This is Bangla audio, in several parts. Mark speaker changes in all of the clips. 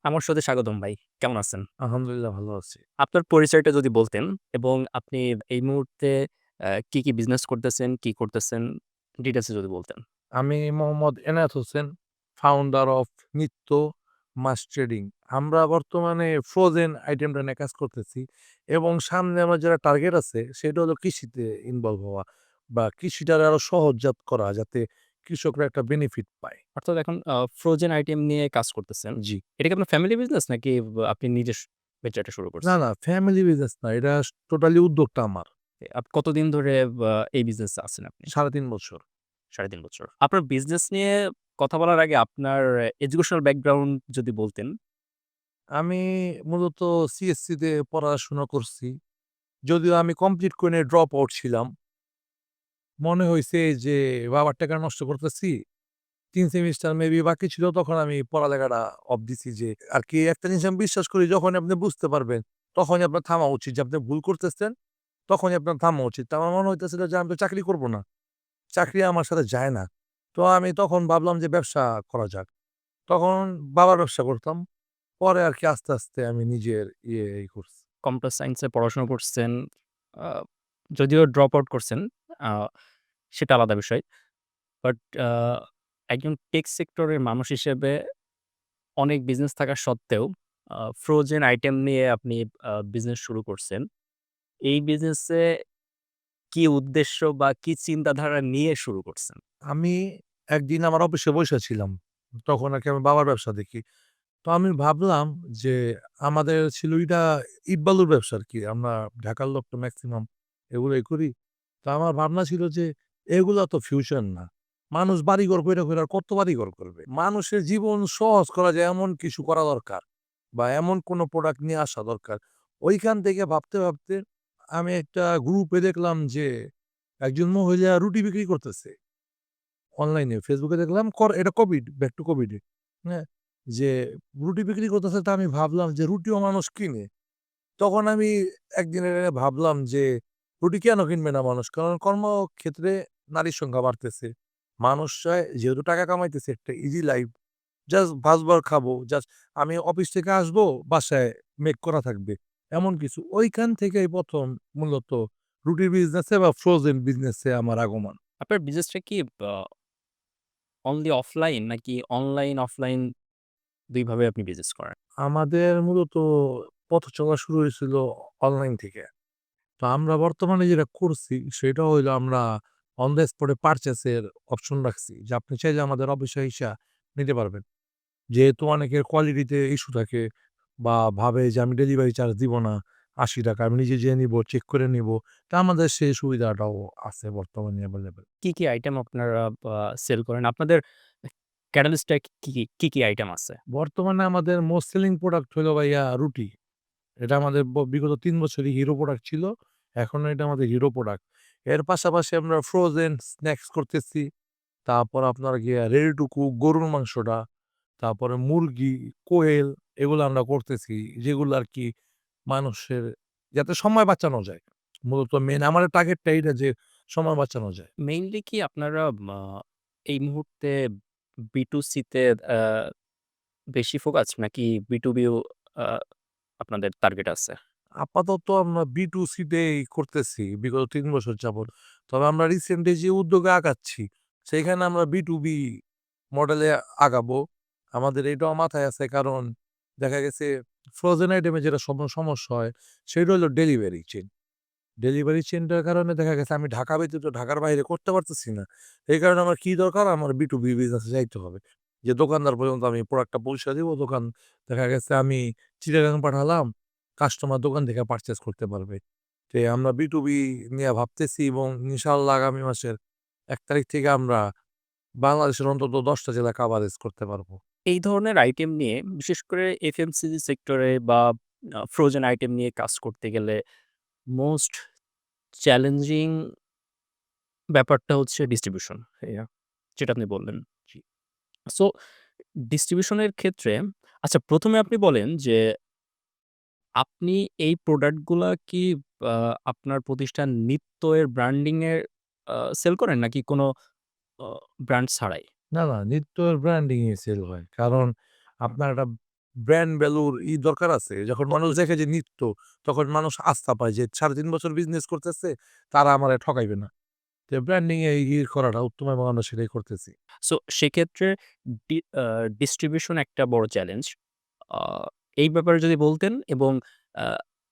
Speaker 1: আমার সাথে স্বাগতম ভাই। কেমন আছেন?
Speaker 2: আলহামদুলিল্লাহ ভালো আছি।
Speaker 1: আপনার পরিচয়টা যদি বলতেন এবং আপনি এই মুহূর্তে কি বিজনেস করতেছেন, কি করতেছেন ডিটেইলস এ যদি বলতেন।
Speaker 2: আমি মোহাম্মদ এনায়েত হোসেন, ফাউন্ডার অফ নিত্য মাছ ট্রেডিং। আমরা বর্তমানে ফ্রোজেন আইটেমটা নিয়ে কাজ করতেছি এবং সামনে আমার যেটা টার্গেট আছে সেটা হলো কৃষিতে ইনভলভ হওয়া বা কৃষিটাকে আরো সহজজাত করা যাতে কৃষকরা একটা বেনিফিট পায়।
Speaker 1: অর্থাৎ এখন ফ্রোজেন আইটেম নিয়ে কাজ করতেছেন।
Speaker 2: জি।
Speaker 1: এটা কি আপনার ফ্যামিলি বিজনেস নাকি আপনি নিজে ভেঞ্চারটা শুরু
Speaker 2: না,
Speaker 1: করছেন?
Speaker 2: না ফ্যামিলি বিজনেস না। এটা টোটালি উদ্যোগটা আমার।
Speaker 1: কতদিন ধরে এই বিজনেসে আছেন আপনি?
Speaker 2: ৩.৫ বছর।
Speaker 1: ৩.৫ বছর। আপনার বিজনেস নিয়ে কথা বলার আগে আপনার এডুকেশনাল ব্যাকগ্রাউন্ড যদি বলতেন।
Speaker 2: আমি মূলত সিএসসি তে পড়াশোনা করছি। যদিও আমি কমপ্লিট করে ড্রপ আউট ছিলাম। মনে হইছে যে বাবার টাকা নষ্ট করতেছি। ৩ সেমিস্টার মেবি বাকি ছিল তখন আমি পড়ালেখাটা অফ দিছি যে আরকি একটা জিনিস আমি বিশ্বাস করি যখনই আপনি বুঝতে পারবেন, তখনই আপনার থামা উচিত যে আপনি ভুল করতেছেন, তখনই আপনার থামা উচিত। তো আমার মনে হইতেছিল যে আমি তো চাকরি করব না। চাকরি আমার সাথে যায় না। তো আমি তখন ভাবলাম যে ব্যবসা করা যাক। তখন বাবার ব্যবসা করতাম। পরে আরকি আস্তে, আস্তে আমি নিজের করছি।
Speaker 1: কম্পিউটার সায়েন্স এ পড়াশোনা করছেন। আ যদিও ড্রপ আউট করছেন, আ সেটা আলাদা বিষয়। বাট আ একজন টেক সেক্টরের মানুষ হিসেবে অনেক বিজনেস থাকা সত্ত্বেও ফ্রোজেন আইটেম নিয়ে আপনি বিজনেস শুরু করছেন। এই বিজনেসে কি উদ্দেশ্য বা কি চিন্তাধারা নিয়ে শুরু করছেন?
Speaker 2: আমি একদিন আমার অফিসে বইসা ছিলাম। তখন আরকি আমি বাবার ব্যবসা দেখি। তো আমি ভাবলাম যে আমাদের ছিল ওইটা ইট-বালুর ব্যবসা আরকি। আমরা ঢাকার লোক তো মেক্সিমাম এগুলোই করি। তো আমার ভাবনা ছিল যে এগুলা তো ফিউশন না। মানুষ বাড়িঘর কইরা, কইরা আর কত বাড়িঘর করবে? মানুষের জীবন সহজ করা যায় এমন কিছু করা দরকার বা এমন কোনো প্রোডাক্ট নিয়ে আসা দরকার। ওইখান থেকে ভাবতে, ভাবতে আমি একটা গ্রুপে দেখলাম যে একজন মহিলা রুটি বিক্রি করতেছে। অনলাইনে ফেসবুকে দেখলাম এটা কোভিড, ব্যাক টু কোভিড এ। হ্যাঁ? যে রুটি বিক্রি করতেছে তা আমি ভাবলাম যে রুটিও মানুষ কিনে। তখন আমি একদিন ভাবলাম যে রুটি কেন কিনবে না মানুষ? কারণ কর্মক্ষেত্রে নারীর সংখ্যা বাড়তেছে। মানুষ চায় যেহেতু টাকা কামাইতেছে একটা ইজি লাইফ। জাস্ট ভাতবার খাবো। জাস্ট আমি অফিস থেকে আসবো, বাসায় মেক করা থাকবে। এমন কিছু। ঐখান থেকেই ১ম মূলত রুটির বিজনেসে বা ফ্রোজেন বিজনেসে আমার আগমন।
Speaker 1: আপনার বিজনেসটা কি আ অনলি অফলাইন নাকি অনলাইন, অফলাইন ২ ভাবে আপনি বিজনেস করেন?
Speaker 2: আমাদের মূলত পথ চলা শুরু হয়েছিল অনলাইন থেকে। তো আমরা বর্তমানে যেটা করছি সেটা হইলো আমরা অন দ্য স্পটে পারচেজ এর অপশন রাখছি। যে আপনি চাইলে আমাদের অফিসে আইসা নিতে পারবেন। যেহেতু অনেকের কোয়ালিটিতে ইস্যু থাকে বা ভাবে যে আমি ডেলিভারি চার্জ দিব না, ৳৮০ আমি নিজে যেয়ে নিবো, চেক করে নিবো। তো আমাদের সেই সুবিধাটাও আছে বর্তমানে এভেইলেবল।
Speaker 1: কি আইটেম আপনারা সেল করেন? আপনাদের ক্যাটালিস্ট টা কি আইটেম আছে?
Speaker 2: বর্তমানে আমাদের মোস্ট সেলিং প্রোডাক্ট হইলো ভাইয়া রুটি। এটা আমাদের বিগত ৩ বছরই হিরো প্রোডাক্ট ছিল। এখনো এটা আমাদের হিরো প্রোডাক্ট। এর পাশাপাশি আমরা ফ্রোজেন স্ন্যাকস করতেছি। তারপর আপনার গিয়া রেডি টু কুক গরুর মাংসটা, তারপরে মুরগি, কোয়েল এগুলো আমরা করতেছি। যেগুলো আরকি মানুষের যাতে সময় বাঁচানো যায়। মূলত মেইন আমাদের টার্গেটটা এইটা যে সময় বাঁচানো যায়।
Speaker 1: মেইনলি কি আপনারা আ এই মুহূর্তে B2C তে আ বেশি ফোকাস নাকি B2B ও আ আপনাদের টার্গেট আছে?
Speaker 2: আপাতত আমরা B2C তেই করতেছি বিগত ৩ বছর যাবৎ। তবে আমরা রিসেন্টলি যে উদ্যোগে আগাচ্ছি, সেইখানে আমরা B2B মডেলে আগাবো। আমাদের এটাও মাথায় আছে কারণ দেখা গেছে ফ্রোজেন আইটেমে যেটা সমস্যা হয় সেটা হলো ডেলিভারি চেইন। ডেলিভারি চেইনটার কারণে দেখা গেছে আমি ঢাকা ব্যতীত ঢাকার বাইরে করতে পারতেছি না। এই কারণে আমার কি দরকার? আমার B2B বিজনেসে যাইতে হবে। যে দোকানদার পর্যন্ত আমি প্রোডাক্টটা পৌঁছে দিব। দেখা গেছে আমি চিটাগাং পাঠালাম, কাস্টমার দোকান থেকে পারচেজ করতে পারবে। আমরা B2B নিয়ে ভাবতেছি এবং ইনশাআল্লাহ আগামী মাসের ১ তারিখ থেকে আমরা বাংলাদেশের অন্তত ১০ টা জেলা কাভারেজ করতে পারব।
Speaker 1: এই ধরনের আইটেম নিয়ে বিশেষ করে FMCG সেক্টরে বা ফ্রোজেন আইটেম নিয়ে কাজ করতে গেলে মোস্ট চ্যালেঞ্জিং ব্যাপারটা হচ্ছে ডিস্ট্রিবিউশন। যেটা আপনি বললেন।
Speaker 2: জি।
Speaker 1: সো ডিস্ট্রিবিউশন এর ক্ষেত্রে আচ্ছা ১ম এ আপনি বলেন যে আপনি এই প্রোডাক্ট গুলা কি আ আপনার প্রতিষ্ঠান নিত্য এর ব্র্যান্ডিং এর সেল করেন নাকি কোন আ ব্র্যান্ড ছাড়াই?
Speaker 2: না, না নিত্যর ব্র্যান্ডিং এ সেল হয়। কারণ আপনার একটা ব্র্যান্ড ভ্যালুর দরকার আছে। যখন মানুষ দেখে যে নিত্য, তখন মানুষ আস্থা পায় যে ৩.৫ বছর বিজনেস করতেছে, তারা আমারে ঠকাইবে না। তো ব্র্যান্ডিং এ করাটা উত্তম এবং আমরা সেটাই করতেছি।
Speaker 1: সো সেক্ষেত্রে ডি আ ডিস্ট্রিবিউশন একটা বড় চ্যালেঞ্জ। আ এই ব্যাপারে যদি বলতেন এবং আ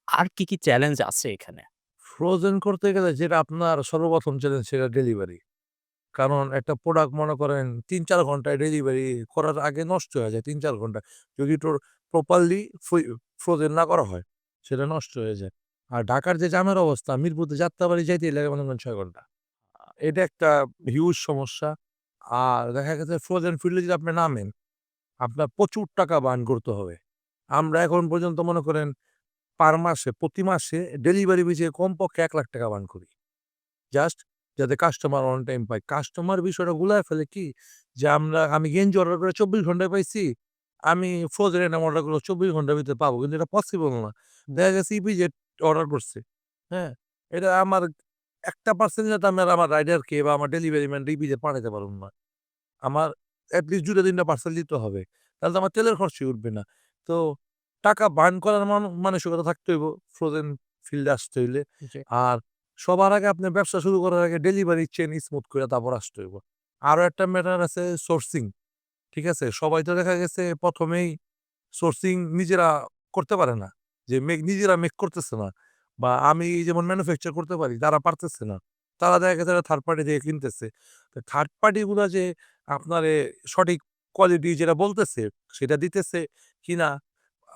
Speaker 1: আর কি চ্যালেঞ্জ আছে এখানে?
Speaker 2: ফ্রোজেন করতে গেলে যেটা আপনার সর্বপ্রথম চ্যালেঞ্জ সেটা ডেলিভারি। কারণ একটা প্রোডাক্ট মনে করেন ৩-৪ ঘন্টায় ডেলিভারি করার আগে নষ্ট হয়ে যায় ৩-৪ ঘন্টা। যদি প্রপারলি ফ্রোজেন না করা হয়, সেটা নষ্ট হয়ে যায়। আর ঢাকার যে জ্যামের অবস্থা, মিরপুর যাত্রাবাড়ি যাইতেই লাগে মনে করেন ৬ ঘন্টা। এটা একটা হিউজ সমস্যা। আর দেখা গেছে ফ্রোজেন ফিল্ডে যদি আপনি নামেন, আপনার প্রচুর টাকা বার্ন করতে হবে। আমরা এখন পর্যন্ত মনে করেন পার মাসে, প্রতি মাসে ডেলিভারি পিছে কমপক্ষে ৳১,০০,০০০ বার্ন করি। জাস্ট যাতে কাস্টমার অন টাইম পায়। কাস্টমার বিষয়টা গুলায় ফেলে কি? যে আমি গেঞ্জি অর্ডার করে ২৪ ঘন্টায় পাইছি। আমি ফ্রোজেন আইটেম অর্ডার করলে ২৪ ঘন্টার ভিতরে পাবো। কিন্তু এটা পসিবল না। দেখা গেছে ইপিজেড অর্ডার করছে। হ্যাঁ? এটা আমার ১% যাতে আমি আর আমার রাইডারকে বা আমার ডেলিভারি ম্যান ইপিজেড পাঠাইতে পারব না। আমার এট লিস্ট ২ টা ৩ টা পার্সেল দিতে হবে। তাহলে তো আমার তেলের খরচই উঠবে না। তো টাকা বার্ন করার মানসিকতা থাকতে হইব ফ্রোজেন ফিল্ডে আসতে হইলে।
Speaker 1: জি।
Speaker 2: আর সবার আগে আপনার ব্যবসা শুরু করার আগে ডেলিভারি চেইন স্মুথ করে তারপর আসতে হইব। আরো একটা ম্যাটার আছে সোর্সিং। ঠিক আছে? সবাই তো দেখা গেছে ১ম এই সোর্সিং নিজেরা করতে পারে না। যে নিজেরা মেক করতেছে না। বা আমি যেমন ম্যানুফ্যাকচার করতে পারি, তারা পারতেছে না। তারা দেখা গেছে থার্ড পার্টি থেকে কিনতেছে। তো থার্ড পার্টি গুলা যে আপনারে সঠিক কোয়ালিটি যেটা বলতেছে, সেটা দিতেছে কিনা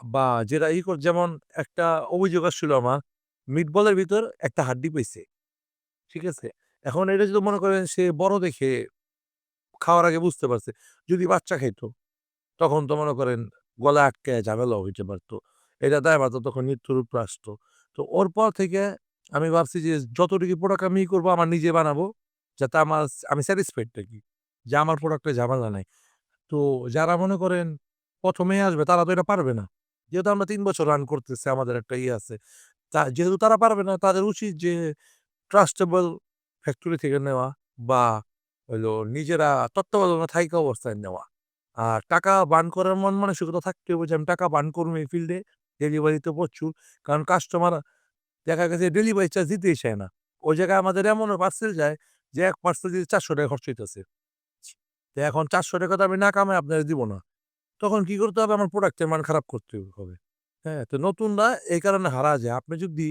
Speaker 2: বা যেটা যেমন একটা অভিযোগ আসছিল আমার, মিটবলের ভিতর একটা হাড্ডি পাইছে। ঠিক আছে? এখন এটা যদি মনে করেন সে বড় দেখে খাওয়ার আগে বুঝতে পারছে। যদি বাচ্চা খাইতো তখন তো মনে করেন গলায় আটকায়া ঝামেলা হইতে পারত। এটা দায়ভার তো তখন মৃত্যুর উপরে আসতো। তো ওর পর থেকে আমি ভাবছি যে যতটুকু প্রোডাক্ট আমি করবো আমার নিজে বানাবো। যাতে আমি স্যাটিসফাইড থাকি। যে আমার প্রোডাক্টে ঝামেলা নাই। তো যারা মনে করেন ১ম এই আসবে তারা তো এটা পারবে না। যেহেতু আমরা ৩ বছর রান করতেছি আমাদের একটা আছে। যেহেতু তারা পারবে না তাদের উচিত যে ট্রাস্টেবল ফ্যাক্টরি থেকে নেওয়া বা হইলো নিজেরা তত্ত্বাবধানে থাইকা অবস্থায় নেওয়া। আর টাকা বার্ন করার মন মানসিকতা থাকতে হবে যে আমি টাকা বার্ন করবো এই ফিল্ডে, ডেলিভারি তো প্রচুর। কারণ কাস্টমার দেখা গেছে ডেলিভারি চার্জ দিতেই চায় না। ওই জায়গায় আমাদের এমনও পার্সেল যায় যে এক পার্সেল দিতে ৳৪০০ খরচ হইতেছে। তো এখন ৳৪০০ তো আমি না কামায় আপনারে দিব না। তখন কি করতে হবে? আমার প্রোডাক্টের মান খারাপ করতে হবে। হ্যাঁ? তো নতুনরা এই কারণে হারা যায়। আপনি যদি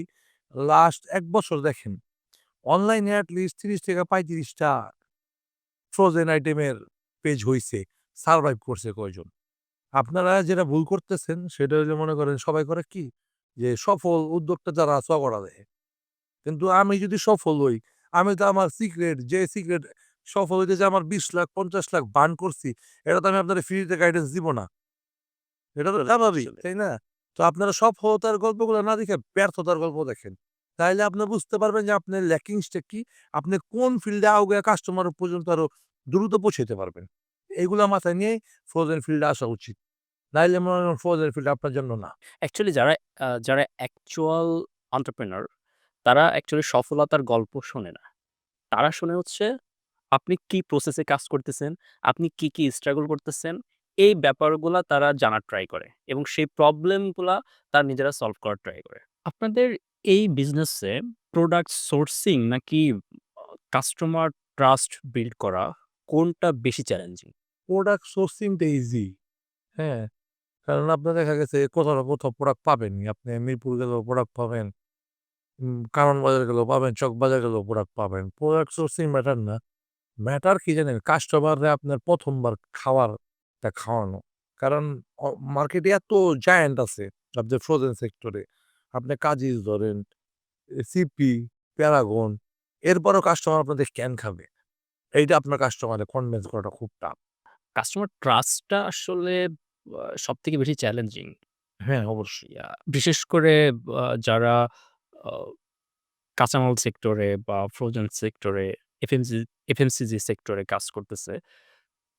Speaker 2: লাস্ট ১ বছর দেখেন, অনলাইনে এট লিস্ট ৩০ থেকে ৩৫ টা ফ্রোজেন আইটেমের পেজ হইছে। সারভাইভ করছে কয়জন? আপনারা যেটা ভুল করতেছেন সেটা হইলো মনে করেন সবাই করে কি? যে সফল উদ্যোক্তা যারা আছে অগরা দেয়। কিন্তু আমি যদি সফল হই, আমি তো আমার সিক্রেট সফল হইতে যে আমার ২০,০০,০০০ ৫০,০০,০০০ বার্ন করছি, এটা তো আমি আপনারে ফ্রিতে গাইডেন্স দিব না। এটা তো স্বাভাবিক,
Speaker 1: আসলে
Speaker 2: তাই না? তো আপনারা সফলতার গল্পগুলো না দেখে ব্যর্থতার গল্প দেখেন। তাইলে আপনি বুঝতে পারবেন যে আপনার ল্যাকিংসটা কি? আপনি কোন ফিল্ডে আউগায়া কাস্টমার পর্যন্ত আরো দ্রুত পৌঁছাইতে পারবেন। এগুলা মাথায় নিয়ে ফ্রোজেন ফিল্ডে আসা উচিত। নাইলে মনে করেন ফ্রোজেন ফিল্ড আপনার জন্য না।
Speaker 1: অ্যাকচুয়ালি যারা অ্যাকচুয়াল entrepreneur তারা অ্যাকচুয়ালি সফলতার গল্প শোনে না। তারা শোনে হচ্ছে আপনি কি প্রসেস এ কাজ করতেছেন, আপনি কি স্ট্রাগল করতেছেন, এই ব্যাপারগুলা তারা জানার ট্রাই করে এবং সেই প্রবলেম গুলা তারা নিজেরা সলভ করার ট্রাই করে। আপনাদের এই বিজনেসে প্রোডাক্ট সোর্সিং নাকি কাস্টমার ট্রাস্ট বিল্ড করা কোনটা বেশি চ্যালেঞ্জিং?
Speaker 2: প্রোডাক্ট সোর্সিং টা ইজি। হ্যাঁ? কারণ আপনার দেখা গেছে কোথাও না কোথাও প্রোডাক্ট পাবেনই। আপনি মিরপুর গেলেও প্রোডাক্ট পাবেন। কারণ বাজার গেলেও পাবেন, চকবাজার গেলেও প্রোডাক্ট পাবেন। প্রোডাক্ট সোর্সিং ম্যাটার না। ম্যাটার কি জানেন? কাস্টমাররে আপনার ১ম বার খাওয়ানো। কারণ অ মার্কেটে এত জায়ান্ট আছে আপনার ফ্রোজেন সেক্টরে। আপনি কাজিজ ধরেন, সিপি, প্যারাগন এরপরেও কাস্টমার আপনাদের কেন খাবে? এইটা আপনার কাস্টমারে কনভিন্স করাটা খুব টাফ।
Speaker 1: কাস্টমার ট্রাস্টটা আসলে সবথেকে বেশি চ্যালেঞ্জিং।
Speaker 2: হ্যাঁ, অবশ্যই।
Speaker 1: বিশেষ করে যারা আ কাঁচামাল সেক্টরে বা ফ্রোজেন সেক্টরে, এফএমসিজি সেক্টরে কাজ করতেছে।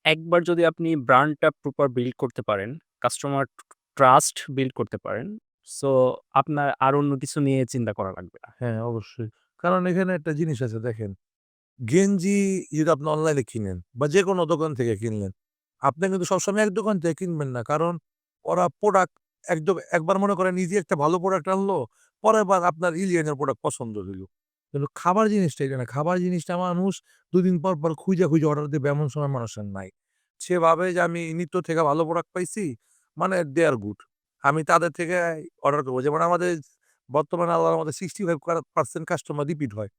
Speaker 1: একবার যদি আপনি ব্র্যান্ডটা প্রপার বিল্ড করতে পারেন, কাস্টমার ট্রাস্ট বিল্ড করতে পারেন, সো আপনার আর অন্য কিছু নিয়ে চিন্তা করা লাগবে না।
Speaker 2: হ্যাঁ, অবশ্যই। কারণ এখানে একটা জিনিস আছে দেখেন, গেঞ্জি যদি আপনি অনলাইনে কিনেন বা যেকোনো দোকান থেকে কিনলেন, আপনি কিন্তু সবসময় এক দোকান থেকে কিনবেন না। কারণ ওরা প্রোডাক্ট একদম একবার মনে করেন নিজে একটা ভালো প্রোডাক্ট আনলো, পরের বার আপনার এলিয়েনের প্রোডাক্ট পছন্দ হইল। কিন্তু খাবার জিনিসটা এটা না। খাবার জিনিসটা মানুষ ২ দিন পর খুইজা অর্ডার দিবে এমন সময় মানুষের নাই। সে ভাবে যে আমি নিত্য থেকে ভালো প্রোডাক্ট পাইছি, মানে they are good. আমি তাদের থেকে অর্ডার করব। যেমন আমাদের বর্তমানে আল্লাহর রহমতে 65% কাস্টমার রিপিট হয়।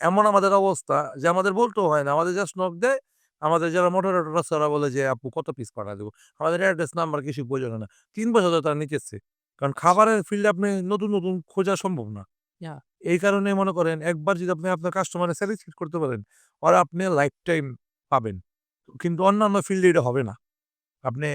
Speaker 2: এমন আমাদের অবস্থা যে আমাদের বলতেও হয় না। আমাদের জাস্ট নক দেয়। আমাদের যারা মডারেটর আছে ওরা বলে যে, "আপু কত পিস পাঠায় দিব?" আমাদের অ্যাড্রেস নাম্বার কিছুই প্রয়োজন হয় না। ৩ বছর ধরে তারা নিতেছে। কারণ খাবারের ফিল্ডে আপনি নতুন খোঁজা সম্ভব না।
Speaker 1: Yeah.
Speaker 2: এই কারণে মনে করেন একবার যদি আপনি আপনার কাস্টমারের স্যাটিসফাইড করতে পারেন, ওরা আপনি লাইফ টাইম পাবেন। কিন্তু অন্যান্য ফিল্ডে এটা হবে না। আপনি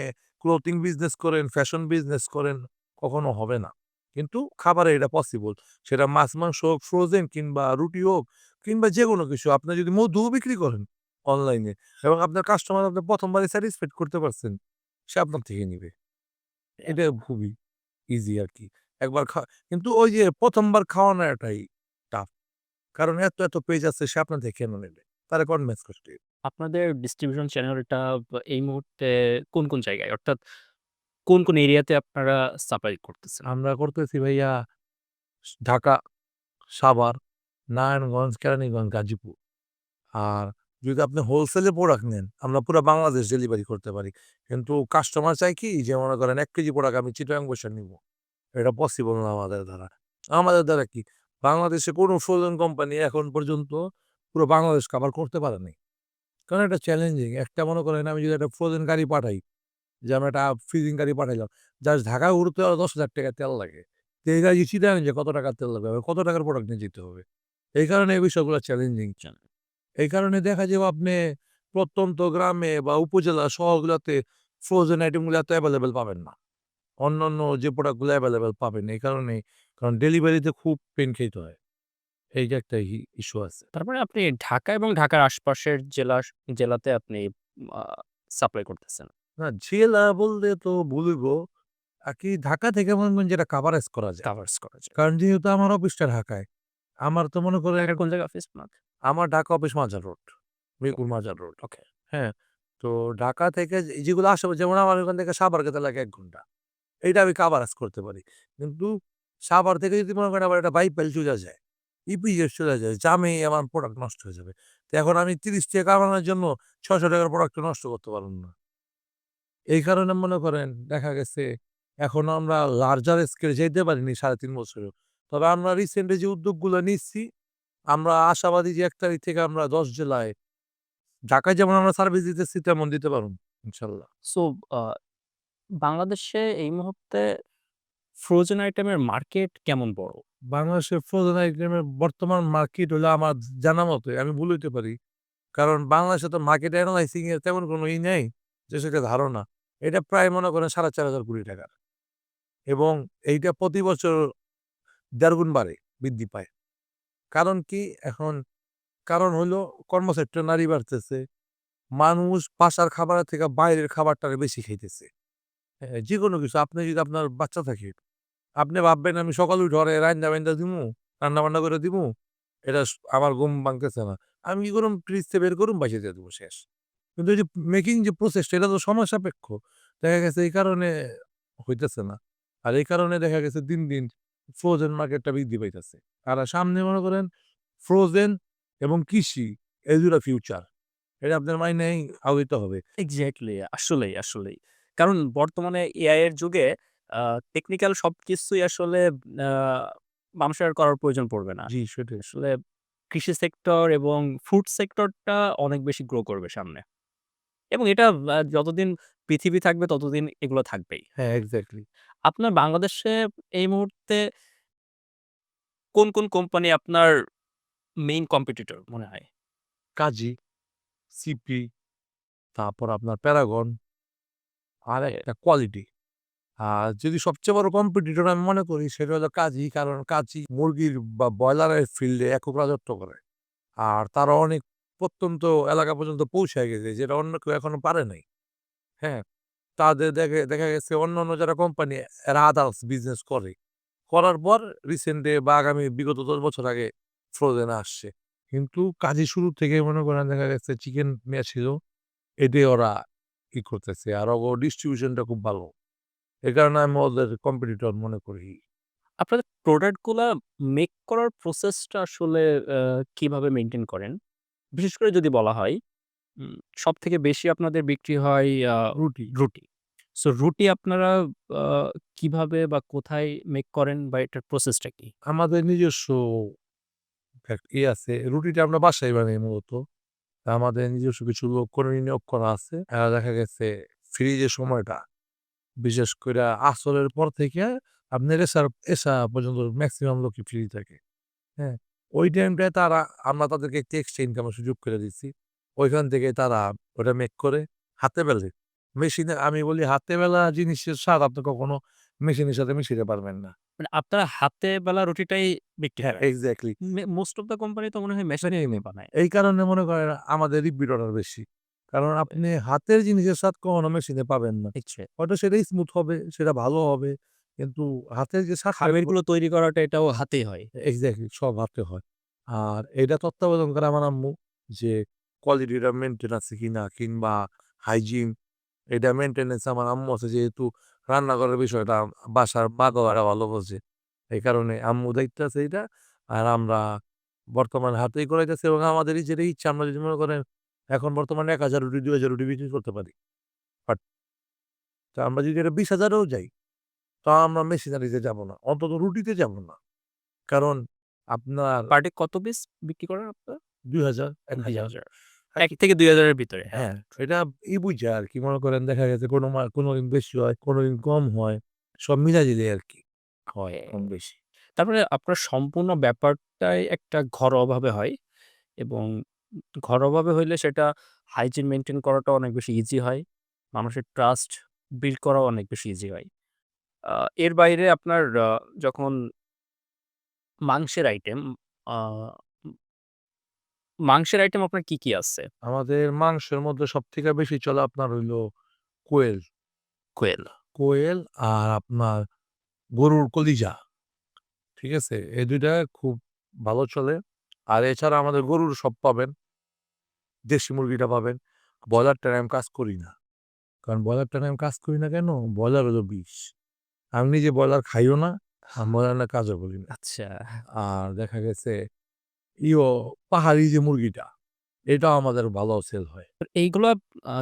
Speaker 2: ক্লথিং বিজনেস করেন, ফ্যাশন বিজনেস করেন, কখনো হবে না। কিন্তু খাবারে এটা পসিবল। সেটা মাছ-মাংস হোক, ফ্রোজেন কিংবা রুটি হোক কিংবা যেকোনো কিছু। আপনি যদি মধুও বিক্রি করেন অনলাইনে এবং আপনার কাস্টমার আপনি ১ম বারে স্যাটিসফাইড করতে পারছেন, সে আপনার থেকে নিবে।
Speaker 1: Yeah.
Speaker 2: এটা খুবই ইজি আরকি। একবার কিন্তু ওই যে ১ম বার খাওয়ানোটাই টাফ। কারণ এত পেজ আছে সে আপনার থেকে কেন নেবে? তারে কনভিন্স করতে হবে।
Speaker 1: আপনাদের ডিস্ট্রিবিউশন চ্যানেলটা এই মুহূর্তে কোন জায়গায়? অর্থাৎ কোন এরিয়াতে আপনারা সাপ্লাই করতেছেন?
Speaker 2: আমরা করতেছি ভাইয়া ঢাকা, সাভার, নারায়ণগঞ্জ, কেরানীগঞ্জ, গাজীপুর। আর যদি আপনি হোলসেলে প্রোডাক্ট নেন, আমরা পুরা বাংলাদেশ ডেলিভারি করতে পারি। কিন্তু কাস্টমার চায় কি যে মনে করেন ১ কেজি প্রোডাক্ট আমি চিটাগাং বইসা নিবো। এটা পসিবল না আমাদের দ্বারা। আমাদের দ্বারা কি বাংলাদেশে কোনো ফ্রোজেন কোম্পানি এখন পর্যন্ত পুরো বাংলাদেশ কভার করতে পারে নাই। কারণ এটা চ্যালেঞ্জিং। একটা মনে করেন আমি যদি একটা ফ্রোজেন গাড়ি পাঠাই, যে আমরা একটা ফ্রিজিং গাড়ি পাঠাইলাম। জাস্ট ঢাকায় উঠতে হলে ৳১০,০০০ তেল লাগে। তো এই গাড়ি চিটাগাং যে কত টাকার তেল লাগবে, কত টাকার প্রোডাক্ট নিয়ে যেতে হবে। এই কারণে এই বিষয়গুলো চ্যালেঞ্জিং।
Speaker 1: জান
Speaker 2: এই কারণে দেখা যাবে আপনি প্রত্যন্ত গ্রামে বা উপজেলা শহরগুলাতে ফ্রোজেন আইটেমগুলো এত এভেইলেবল পাবেন না। অন্যান্য যে প্রোডাক্টগুলো এভেইলেবল পাবেন এই কারণেই। কারণ ডেলিভারিতে খুব পেইন খাইতে হয়। এই যে একটা ইস্যু আছে।
Speaker 1: তার মানে আপনি ঢাকা এবং ঢাকার আশপাশের জেলাতে আপনি আ সাপ্লাই করতেছেন।
Speaker 2: না জেলা বললে তো ভুল হইব। আরকি ঢাকা থেকে মনে করেন যেটা কাভারেজ করা যায়।
Speaker 1: কাভারস করা যায়।
Speaker 2: কারণ যেহেতু আমার অফিসটা ঢাকায়। আমার তো মনে করেন
Speaker 1: ঢাকার কোন জায়গায় অফিস আপনার?
Speaker 2: আমার ঢাকা অফিস মাজার রোড। মিরপুর মাজার রোড।
Speaker 1: ওকে।
Speaker 2: হ্যাঁ? তো ঢাকা থেকে যেগুলো আশেপাশে যেমন আমার ওখান থেকে সাভার যেতে লাগে ১ ঘন্টা। এইটা আমি কাভারেজ করতে পারি। কিন্তু সাভার থেকে যদি মনে করেন আবার একটা বাইপাইল চইলা যায়, ইপিজেড চলে যায়, জামেই আমার প্রোডাক্ট নষ্ট হয়ে যাবে। তো এখন আমি ৳৩০ কামানোর জন্য ৳৬০০ র প্রোডাক্টটা নষ্ট করতে পারব না। এই কারণে মনে করেন দেখা গেছে এখনো আমরা লার্জার স্কেলে যাইতে পারিনি ৩.৫ বছরেও। তবে আমরা রিসেন্টলি যে উদ্যোগগুলো নিচ্ছি, আমরা আশাবাদী যে ১ তারিখ থেকে আমরা ১০ জেলায় ঢাকায় যেমন আমরা সার্ভিস দিতেছি তেমন দিতে পারব ইনশাল্লাহ।
Speaker 1: সো আ বাংলাদেশে এই মুহূর্তে ফ্রোজেন আইটেমের মার্কেট কেমন বড়?
Speaker 2: বাংলাদেশের ফ্রোজেন আইটেমের বর্তমান মার্কেট হলো আমার জানা মতে, আমি ভুল হইতে পারি। কারণ বাংলাদেশে তো মার্কেট এনালাইসিং এর তেমন কোনো নেই যে সেটা ধারণা। এটা প্রায় মনে করেন ৳৪,৫০০ এবং এইটা প্রতি বছর ১.৫ গুণ বাড়ে, বৃদ্ধি পায়। কারণ কি? এখন কারণ হইলো কর্মক্ষেত্রে নারী বাড়তেছে। মানুষ বাসার খাবারের থেকে বাইরের খাবারটারে বেশি খাইতেছে। যেকোনো কিছু আপনি যদি আপনার বাচ্চা থাকে, আপনি ভাববেন আমি সকালে উঠে ওরে রাইন্দা-বাইন্দা দিমু, রান্না-বান্না করে দিমু, এটা আমার ঘুম ভাঙতেছে না। আমি কি করুম? ফ্রিজ থেকে বের করুম, বাইসা দিয়ে দিবো, শেষ। কিন্তু এই যে মেকিং যে প্রসেসটা এটা তো সময় সাপেক্ষ। দেখা গেছে এই কারণে হইতেছে না। আর এই কারণে দেখা গেছে দিন ফ্রোজেন মার্কেটটা বৃদ্ধি পাইতেছে। আর সামনে মনে করেন ফ্রোজেন এবং কৃষি এই ২ টা ফিউচার। এটা আপনার মাইনেই আগাইতে হবে।
Speaker 1: এক্সাক্টলি আসলেই। কারণ বর্তমানে এআই এর যুগে আ টেকনিক্যাল সবকিছুই আসলে আ মানুষের আর করার প্রয়োজন পড়বে না।
Speaker 2: জি, সেটাই।
Speaker 1: আসলে কৃষি সেক্টর এবং ফুড সেক্টরটা অনেক বেশি গ্রো করবে সামনে। এবং এটা যতদিন পৃথিবী থাকবে ততদিন এগুলো থাকবেই।
Speaker 2: হ্যাঁ, এক্সাক্টলি।
Speaker 1: আপনার বাংলাদেশে এই মুহূর্তে কোন কোম্পানি আপনার মেইন কম্পিটিটর মনে হয়?
Speaker 2: কাজী, সিপি, তারপর আপনার প্যারাগন আর
Speaker 1: এ
Speaker 2: একটা কোয়ালিটি। আর যদি সবচেয়ে বড় কম্পিটিটর আমি মনে করি সেটা হলো কাজী। কারণ কাজী মুরগির বা ব্রয়লারের ফিল্ডে একক রাজত্ব করে। আর তারা অনেক প্রত্যন্ত এলাকা পর্যন্ত পৌঁছায় গেছে যেটা অন্য কেউ এখনো পারে নাই। হ্যাঁ? তাদের দেখা গেছে অন্যান্য যারা কোম্পানি এরা আদার্স বিজনেস করে। করার পর রিসেন্টলি বা আগামী বিগত ১০ বছর আগে ফ্রোজেন এ আসছে। কিন্তু কাজী শুরু থেকেই মনে করেন দেখা গেছে চিকেন নিয়া ছিল। এটাই ওরা করতেছে। আর ডিস্ট্রিবিউশনটা খুব ভালো। এই কারণে আমি ওদের কম্পিটিটর মনে করি।
Speaker 1: আপনাদের প্রোডাক্ট গুলা মেক করার প্রসেসটা আসলে কিভাবে মেইনটেইন করেন? বিশেষ করে যদি বলা হয় উম সবথেকে বেশি আপনাদের বিক্রি হয়
Speaker 2: রুটি।
Speaker 1: রুটি। সো রুটি আপনারা আ কিভাবে বা কোথায় মেক করেন বা এটার প্রসেসটা কি?
Speaker 2: আমাদের নিজস্ব আছে। রুটিটা আমরা বাসায় বানাই মূলত। আমাদের নিজস্ব কিছু লোক কর্মী নিয়োগ করা আছে। দেখা গেছে ফ্রিজের সময়টা বিশেষ কইরা আসরের পর থেকে আপনার এশা পর্যন্ত মেক্সিমাম লোকই ফ্রি থাকে। হ্যাঁ? ওই টাইমটায় আমরা তাদেরকে একটা এক্সট্রা ইনকামের সুযোগ করে দিচ্ছি। ওইখান থেকে তারা ওটা মেক করে হাতে বেলে। মেশিনে আমি বলি হাতে বেলা জিনিসের স্বাদ আপনি কখনো মেশিনের সাথে মিশাইতে পারবেন না।
Speaker 1: মানে আপনারা হাতে বেলা রুটিটাই বিক্রি
Speaker 2: হ্যাঁ,
Speaker 1: করেন।
Speaker 2: Exactly.
Speaker 1: Most of the company তো মনে হয় মেশিনে এনে বানায়।
Speaker 2: এই কারণে মনে করেন আমাদের রিপিট অর্ডার বেশি। কারণ আপনি হাতের জিনিসের স্বাদ কখনো মেশিনে পাবেন না।
Speaker 1: বুঝছে।
Speaker 2: হয়তো সেটাই স্মুথ হবে, সেটা ভালো হবে। কিন্তু হাতের যে স্বাদটা
Speaker 1: খামিরগুলো তৈরি করাটা এটাও হাতেই হয়।
Speaker 2: এক্সাক্টলি সব হাতে হয়। আর এটা তত্ত্বাবধান করে আমার আম্মু যে কোয়ালিটিটা মেইনটেইন আছে কিনা কিংবা হাইজিন এটা মেইনটেন্যান্স আমার আম্মু আছে যেহেতু রান্নাঘরের বিষয়টা বাসার মা-বাবারা ভালো বোঝে। এই কারণে আম্মু দায়িত্ব আছে এইটা। আর আমরা বর্তমানে হাতেই করাইতেছি এবং আমাদের নিজেরই ইচ্ছা আমরা যদি মনে করেন এখন বর্তমানে ১,০০০ রুটি ২,০০০ রুটি বিক্রি করতে পারি। বাট তা আমরা যদি এটা ২০,০০০ ও যাই তাও আমরা মেশিনারিতে যাব না। অন্তত রুটিতে যাব না। কারণ আপনার
Speaker 1: পার ডে কত পিস বিক্রি করেন আপনারা?
Speaker 2: ২,০০০, ১,০০০
Speaker 1: ২,০০০
Speaker 2: আর
Speaker 1: ১
Speaker 2: কি
Speaker 1: থেকে ২,০০০ এর ভিতরে। হ্যাঁ।
Speaker 2: হ্যাঁ, এটা বুইঝা আরকি মনে করেন দেখা গেছে কোনদিন বেশি হয়, কোনদিন কম হয়। সব মিলায়-ঝিলায় আরকি হয় কম বেশি।
Speaker 1: তারপরে আপনার সম্পূর্ণ ব্যাপারটাই একটা ঘরোয়াভাবে হয় এবং ঘরোয়াভাবে হইলে সেটা হাইজিন মেইনটেইন করাটাও অনেক বেশি ইজি হয়। মানুষের ট্রাস্ট বিল্ড করাও অনেক বেশি ইজি হয়। আ এর বাইরে আপনার যখন মাংসের আইটেম আ মাংসের আইটেম আপনার কি, কি আছে?
Speaker 2: আমাদের মাংসের মধ্যে সবথেকে বেশি চলে আপনার হইলো কোয়েল।
Speaker 1: কোয়েল।
Speaker 2: কোয়েল আর আপনার গরুর কলিজা। ঠিক আছে? এই ২ টা খুব ভালো চলে। আর এছাড়া আমাদের গরুর সব পাবেন। দেশি মুরগিটা পাবেন। ব্রয়লারটা নিয়ে আমি কাজ করি না। কারণ ব্রয়লারটা নিয়ে আমি কাজ করি না কেন? ব্রয়লার হলো বিষ। আমি নিজে ব্রয়লার খাইও না, আর ব্রয়লার নিয়ে কাজও করি না।
Speaker 1: আচ্ছা।
Speaker 2: আর দেখা গেছে পাহাড়ি যে মুরগিটা, এটাও আমাদের ভালো সেল হয়।
Speaker 1: এইগুলা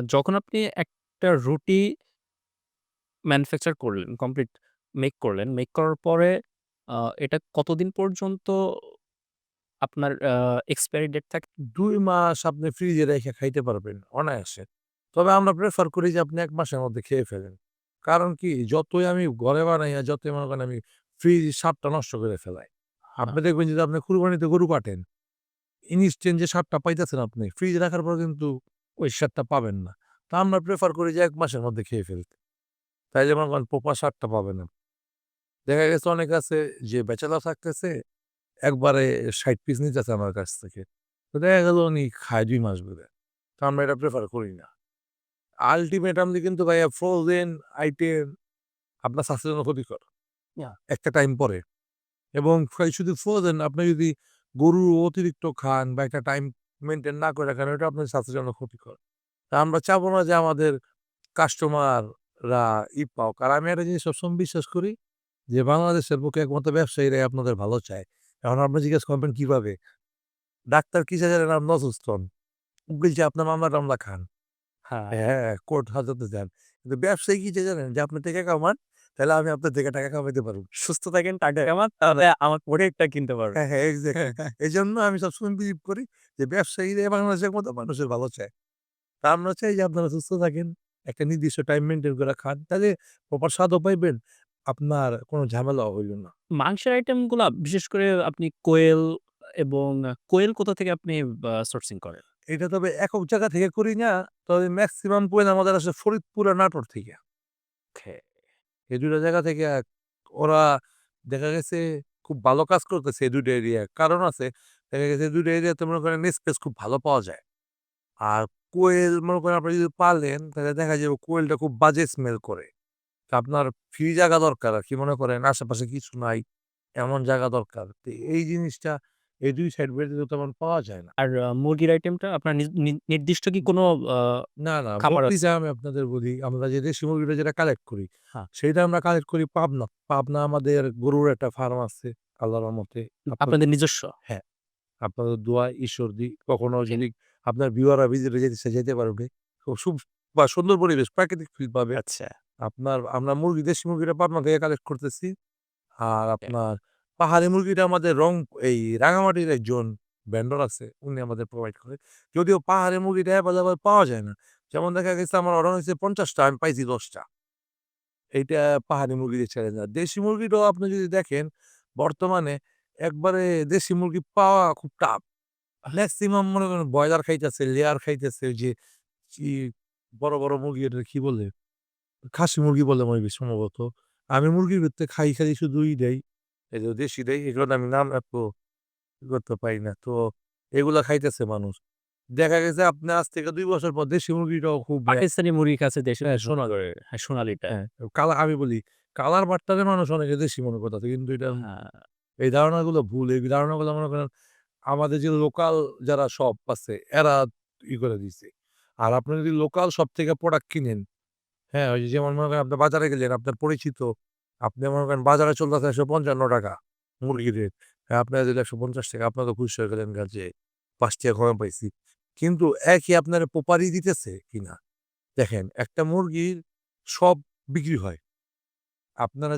Speaker 1: যখন আপনি একটা রুটি ম্যানুফ্যাকচার করলেন, কমপ্লিট মেক করলেন। মেক করার পরে এটা কতদিন পর্যন্ত আপনার এক্সপায়ারি ডেট থাকে?
Speaker 2: ২ মাস আপনি ফ্রিজে রেখে খাইতে পারবেন অনায়াসে। তবে আমরা প্রেফার করি যে আপনি ১ মাসের মধ্যে খেয়ে ফেলেন। কারণ কি? যতই আমি ঘরে বানাই আর যতই মনে করেন আমি ফ্রিজ স্বাদটা নষ্ট করে ফেলাই।
Speaker 1: হ্যাঁ,
Speaker 2: আপনি দেখবেন যদি আপনি কুরবানিতে গরু কাটেন, ইনস্ট্যান্ট যে স্বাদটা পাইতেছেন আপনি, ফ্রিজে রাখার পর কিন্তু ওই স্বাদটা পাবেন না। তো আমরা প্রেফার করি যে ১ মাসের মধ্যে খেয়ে ফেলতে। তাইলে মনে করেন প্রপার স্বাদটা পাবেন আপনি। দেখা গেছে অনেকে আছে যে ব্যাচেলর থাকতেছে, একবারে ৬০ পিস নিতেছে আমার কাছ থেকে। তো দেখা গেল উনি খায় ২ মাস ধরে। তো আমরা এটা প্রেফার করি না। আল্টিমেটামলি কিন্তু ভাইয়া ফ্রোজেন আইটেম আপনার স্বাস্থ্যের জন্য ক্ষতিকর।
Speaker 1: ইয়া
Speaker 2: একটা টাইম পরে। এবং শুধু ফ্রোজেন আপনি যদি গরু অতিরিক্ত খান বা একটা টাইম মেইনটেইন না করে খান, ওটা আপনার স্বাস্থ্যের জন্য ক্ষতিকর। তা আমরা চাবো না যে আমাদের কাস্টমাররা পাক। আর আমি একটা জিনিস সবসময় বিশ্বাস করি যে বাংলাদেশের বুকে একমাত্র ব্যবসায়ীরাই আপনাদের ভালো চায়। এখন আপনি জিজ্ঞেস করবেন কিভাবে? ডাক্তার কিসে জানেন আপনি অসুস্থ হন। উকিল চেয়ে আপনার মামলা-টামলা খান।
Speaker 1: হ্যাঁ।
Speaker 2: হ্যাঁ, কোর্ট হাজতে যান। কিন্তু ব্যবসায়ী কি চেয়ে জানেন? যে আপনি টাকা কামান, তাহলে আমি আপনার থেকে টাকা কামাইতে পারব।
Speaker 1: সুস্থ থাকেন, টাকা কামান, তাহলে আমার প্রোডাক্টটা কিনতে পারবেন।
Speaker 2: হ্যাঁ, হ্যাঁ, এক্সাক্টলি। এজন্য আমি সবসময় বিলিভ করি যে ব্যবসায়ীরাই বাংলাদেশের মতো মানুষের ভালো চায়। তা আমরা চাই যে আপনারা সুস্থ থাকেন, একটা নির্দিষ্ট টাইম মেইনটেইন করে খান। তাহলে প্রপার স্বাদও পাইবেন, আপনার কোনো ঝামেলাও হইল না।
Speaker 1: মাংসের আইটেমগুলা বিশেষ করে আপনি কোয়েল এবং কোয়েল কোথা থেকে আপনি সোর্সিং করেন?
Speaker 2: এটা তবে একক জায়গা থেকে করি না, তবে মেক্সিমাম পয়েন্ট আমাদের আসে ফরিদপুর আর নাটোর থেকে।
Speaker 1: ওকে।
Speaker 2: এই ২ টা জায়গা থেকে ওরা দেখা গেছে খুব ভালো কাজ করতেছে এই ২ টা এরিয়ায়। কারণ আছে, দেখা গেছে ২ টা এরিয়াতে মনে করেন স্পেস খুব ভালো পাওয়া যায়। আর কোয়েল মনে করেন আপনি যদি পালেন, তাহলে দেখা যাবে কোয়েলটা খুব বাজে স্মেল করে। তা আপনার ফ্রি জায়গা দরকার আরকি। মনে করেন আশেপাশে কিছু নাই, এমন জায়গা দরকার। তো এই জিনিসটা এই ২ সাইড ব্যতীত তেমন পাওয়া যায় না।
Speaker 1: আর মুরগির আইটেমটা আপনার নির্দিষ্ট কি কোনো
Speaker 2: না, না,
Speaker 1: খাবার আছে?
Speaker 2: মুরগিটা আমি আপনাদের বলি, আমরা যে দেশি মুরগিটা যেটা কালেক্ট করি,
Speaker 1: হ্যাঁ,
Speaker 2: সেইটা আমরা কালেক্ট করি পাবনা। পাবনা আমাদের গরুর একটা ফার্ম আছে আল্লাহর রহমতে। আপনার
Speaker 1: আপনাদের নিজস্ব?
Speaker 2: হ্যাঁ, আপনাদের দোয়ায় ঈশ্বর দি কখনো
Speaker 1: ওকে,
Speaker 2: যদি আপনার ভিউয়াররা ভিজিটে যেতে চায় যেতে পারবে। খুব বা সুন্দর পরিবেশ, প্রাকৃতিক ফিল পাবে।
Speaker 1: আচ্ছা,
Speaker 2: আমরা দেশি মুরগিটা পাবনা থেকে কালেক্ট করতেছি। আর
Speaker 1: ওকে।
Speaker 2: আপনার পাহাড়ি মুরগিটা আমাদের এই রাঙামাটির একজন ভেন্ডর আছে। উনি আমাদের প্রোভাইড করে। যদিও পাহাড়ি মুরগিটা এভেইলেবল পাওয়া যায় না। যেমন দেখা গেছে আমার অর্ডার হইছে ৫০ টা, আমি পাইছি ১০ টা। এইটা পাহাড়ি মুরগিদের চ্যালেঞ্জ। আর দেশি মুরগিটাও আপনি যদি দেখেন, বর্তমানে একবারে দেশি মুরগি পাওয়া খুব টাফ। মেক্সিমাম মনে করেন ব্রয়লার খাইতেছে, লেয়ার খাইতেছে, ওই যে ই বড়, বড় মুরগি এটারে কি বলে? খাসি মুরগি বলে মেবি সম্ভবত। আমি মুরগির ভিতরে খাই খালি শুধু দেই। এই যে দেশি এগুলোর আমি নাম এত ই করতে পারি না। তো এগুলা খাইতেছে মানুষ। দেখা গেছে আপনি আজ থেকে ২ বছর পর দেশি মুরগিটাও খুব
Speaker 1: পাকিস্তানি মুরগির কাছে দেশি
Speaker 2: হ্যাঁ,
Speaker 1: পছন্দ
Speaker 2: শোনা
Speaker 1: করে। হ্যাঁ, সোনালিটা।
Speaker 2: হ্যাঁ, আমি বলি কালার বাট্টারে মানুষ অনেকে দেশি মনে করতেছে। কিন্তু এটা
Speaker 1: হ্যাঁ,
Speaker 2: এই ধারণাগুলো ভুল। এই ধারণাগুলো মনে করেন আমাদের যে লোকাল যারা শপ আছে এরা করে দিছে। আর আপনি যদি লোকাল শপ থেকে প্রোডাক্ট কিনেন, হ্যাঁ, ওই যে যেমন মনে করেন আপনি বাজারে গেলেন, আপনার পরিচিত, আপনি মনে করেন বাজারে চলতেছে ৳১৫৫ মুরগির রেট। হ্যাঁ, আপনার দিলে ৳১৫০ আপনার তো খুশি হয়ে গেলেন যে ৳৫ কমে পাইছি। কিন্তু একই আপনার প্রপারই দিতেছে কিনা? দেখেন একটা মুরগির সব বিক্রি হয়। আপনারা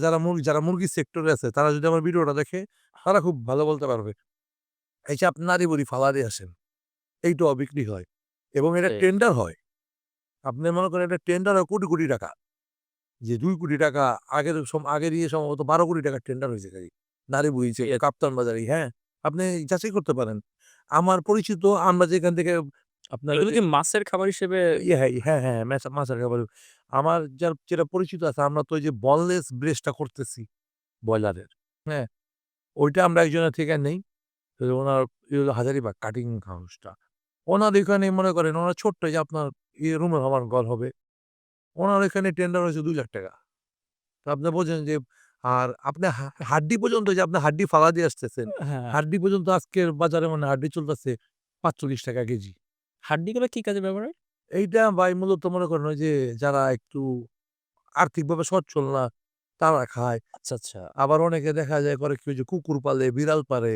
Speaker 2: যারা মুরগির সেক্টরে আছে তারা যদি আমার ভিডিওটা দেখে, তারা খুব ভালো বলতে পারবে। এই যে আপনি নাড়ি-ভুড়ি ফালা দিয়ে আসেন, এইটাও বিক্রি হয় এবং এটা
Speaker 1: ঠিক।
Speaker 2: টেন্ডার হয়। আপনি মনে করেন এটা টেন্ডার হয় কোটি, কোটি টাকা। যে ৳২,০০,০০,০০০ আগের সম্ভবত ৳১২,০০,০০,০০০ টেন্ডার হইছে খালি। নারী-বুড়ি
Speaker 1: ঠিক
Speaker 2: থেকে
Speaker 1: আছে।
Speaker 2: কাপ্তান বাজারে, হ্যাঁ? আপনি যাচাই করতে পারেন। আমার পরিচিত আমরা যেখান থেকে আপনার
Speaker 1: এগুলো কি মাছের খাবার হিসেবে
Speaker 2: হ্যাঁ, মাছের খাবার। আমার যেটা পরিচিত আছে আমরা তো ওই যে boneless ব্রেস্টটা করতেছি ব্রয়লারের, হ্যাঁ? ওইটা আমরা একজনের থেকে নেই। তো উনার হলো হাজারীবাগ কাটিং হাউসটা। ওনার এখানে মনে করেন ওনার ছোট্ট এই যে আপনার রুমের সমান ঘর হবে। ওনার এখানে টেন্ডার হয়েছে ৳২,০০,০০০। তো আপনি বোঝেন যে আর আপনি হাড্ডি পর্যন্ত যে আপনি হাড্ডি ফালা দিয়ে আসতেছেন,
Speaker 1: হ্যাঁ,
Speaker 2: হাড্ডি পর্যন্ত আজকের বাজারে মানে হাড্ডি চলতেছে ৳৪৫ কেজি।
Speaker 1: হাড্ডিগুলো কি কাজে ব্যবহার হয়?
Speaker 2: এইটা ভাই মূলত মনে করেন ওই যে যারা একটু আর্থিকভাবে সচ্ছল না তারা খায়।
Speaker 1: আচ্ছা, আচ্ছা।
Speaker 2: আবার অনেকে দেখা যায় করে কি ওই যে কুকুর পালে, বিড়াল পালে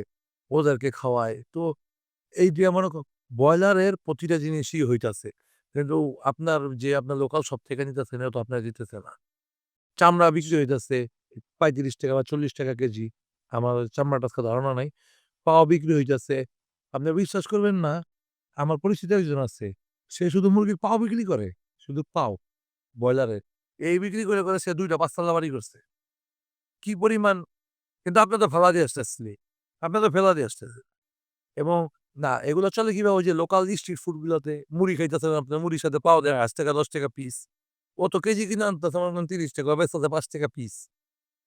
Speaker 2: ওদেরকে খাওয়ায়। তো এই যে মনে ব্রয়লারের প্রতিটা জিনিসই হইতাছে। কিন্তু আপনার লোকাল শপ থেকে নিতেছেন এটা তো আপনার দিতেছে না। চামড়া বিক্রি হইতেছে ৳৩৫ বা ৳৪০ কেজি। আমার চামড়াটা আজকে ধারণা নাই। পাও বিক্রি হইতেছে। আপনি বিশ্বাস করবেন না, আমার পরিচিত একজন আছে। সে শুধু মুরগির পাও বিক্রি করে। শুধু পাও ব্রয়লারের। এই বিক্রি করে সে ২ টা ৫ তলা বাড়ি করছে। কি পরিমাণ কিন্তু আপনি তো ফেলা দিয়ে আসতেছেন। আপনি তো ফেলা দিয়ে আসতেছেন। এবং না এগুলো চলে কিভাবে? ওই যে লোকাল স্ট্রিট ফুড গুলাতে মুড়ি খাইতেছেন আপনি, মুড়ির সাথে পাও দেয় ৳৫ ৳১০ পিস। ও তো কেজি কিনে আনতেছে মনে করেন ৳৩০ বেচতেছে ৳৫ পিস।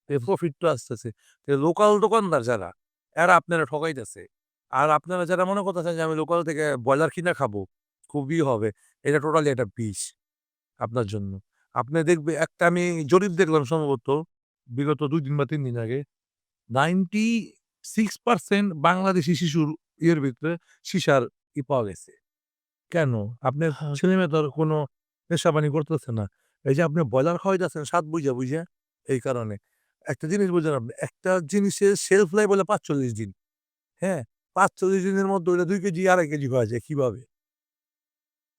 Speaker 2: প্রফিট তো আসতেছে। লোকাল দোকানদার যারা, এরা আপনারা ঠকাইতেছে। আর আপনারা যারা মনে করতেছেন যে আমি লোকাল থেকে ব্রয়লার কিনা খাবো, খুবই হবে। এটা টোটালি একটা বিষ আপনার জন্য। আপনি একটা আমি জরিপ দেখলাম সম্ভবত বিগত ২ দিন বা ৩ দিন আগে। 96% বাংলাদেশি শিশুর ভিতরে সিসার পাওয়া গেছে। কেন? আপনার
Speaker 1: হ্যাঁ,
Speaker 2: ছেলেমেয়ে তো আর কোনো নেশা-পানি করতেছে না। এই যে আপনি ব্রয়লার খাওয়াইতেছেন স্বাদ বুইঝা, এই কারণে। একটা জিনিস বুঝেন আপনি, একটা জিনিসের শেলফ লাইফ হলো ৪৫ দিন। হ্যাঁ? ৪৫ দিনের মধ্যে ওইটা ২ কেজি ২.৫ কেজি হয়ে যায় কিভাবে?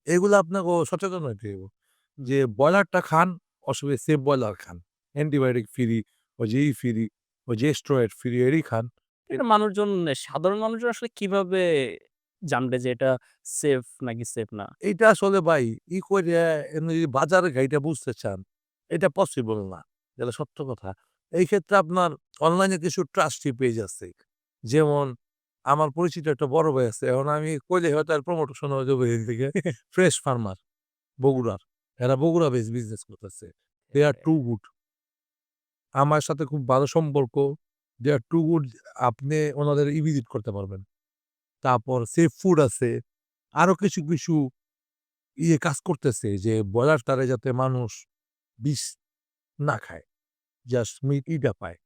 Speaker 2: এগুলো আপনাকেও সচেতন হইতে হইব। যে ব্রয়লারটা খান, অসুবিধা সেফ ব্রয়লার খান। অ্যান্টিবায়োটিক ফ্রি, ওই যে ফ্রি, ওই যে স্টেরয়েড ফ্রি এরই খান।
Speaker 1: এটা সাধারণ মানুষজন আসলে কিভাবে জানবে যে এটা সেফ নাকি সেফ না?
Speaker 2: এইটা আসলে ভাই কইরা এমনি যদি বাজারের ঘাইটা বুঝতে চান, এটা পসিবল না। যেটা সত্য কথা। এই ক্ষেত্রে আপনার অনলাইনে কিছু ট্রাস্টি পেজ আছে। যেমন আমার পরিচিত একটা বড় ভাই আছে। এখন আমি কইলে হয়তো আর প্রমোশন হয়ে যাবে এদিক থেকে। ফ্রেশ ফার্মার বগুড়ার। এরা বগুড়া বেস বিজনেস করতেছে। they are too good. আমার সাথে খুব ভালো সম্পর্ক। they are too good. আপনি ওনাদের ভিজিট করতে পারবেন। তারপর সেফ ফুড আছে। আরো কিছু কাজ করতেছে যে ব্রয়লারটারে যাতে মানুষ বিষ না খায়। জাস্ট মিট পায়।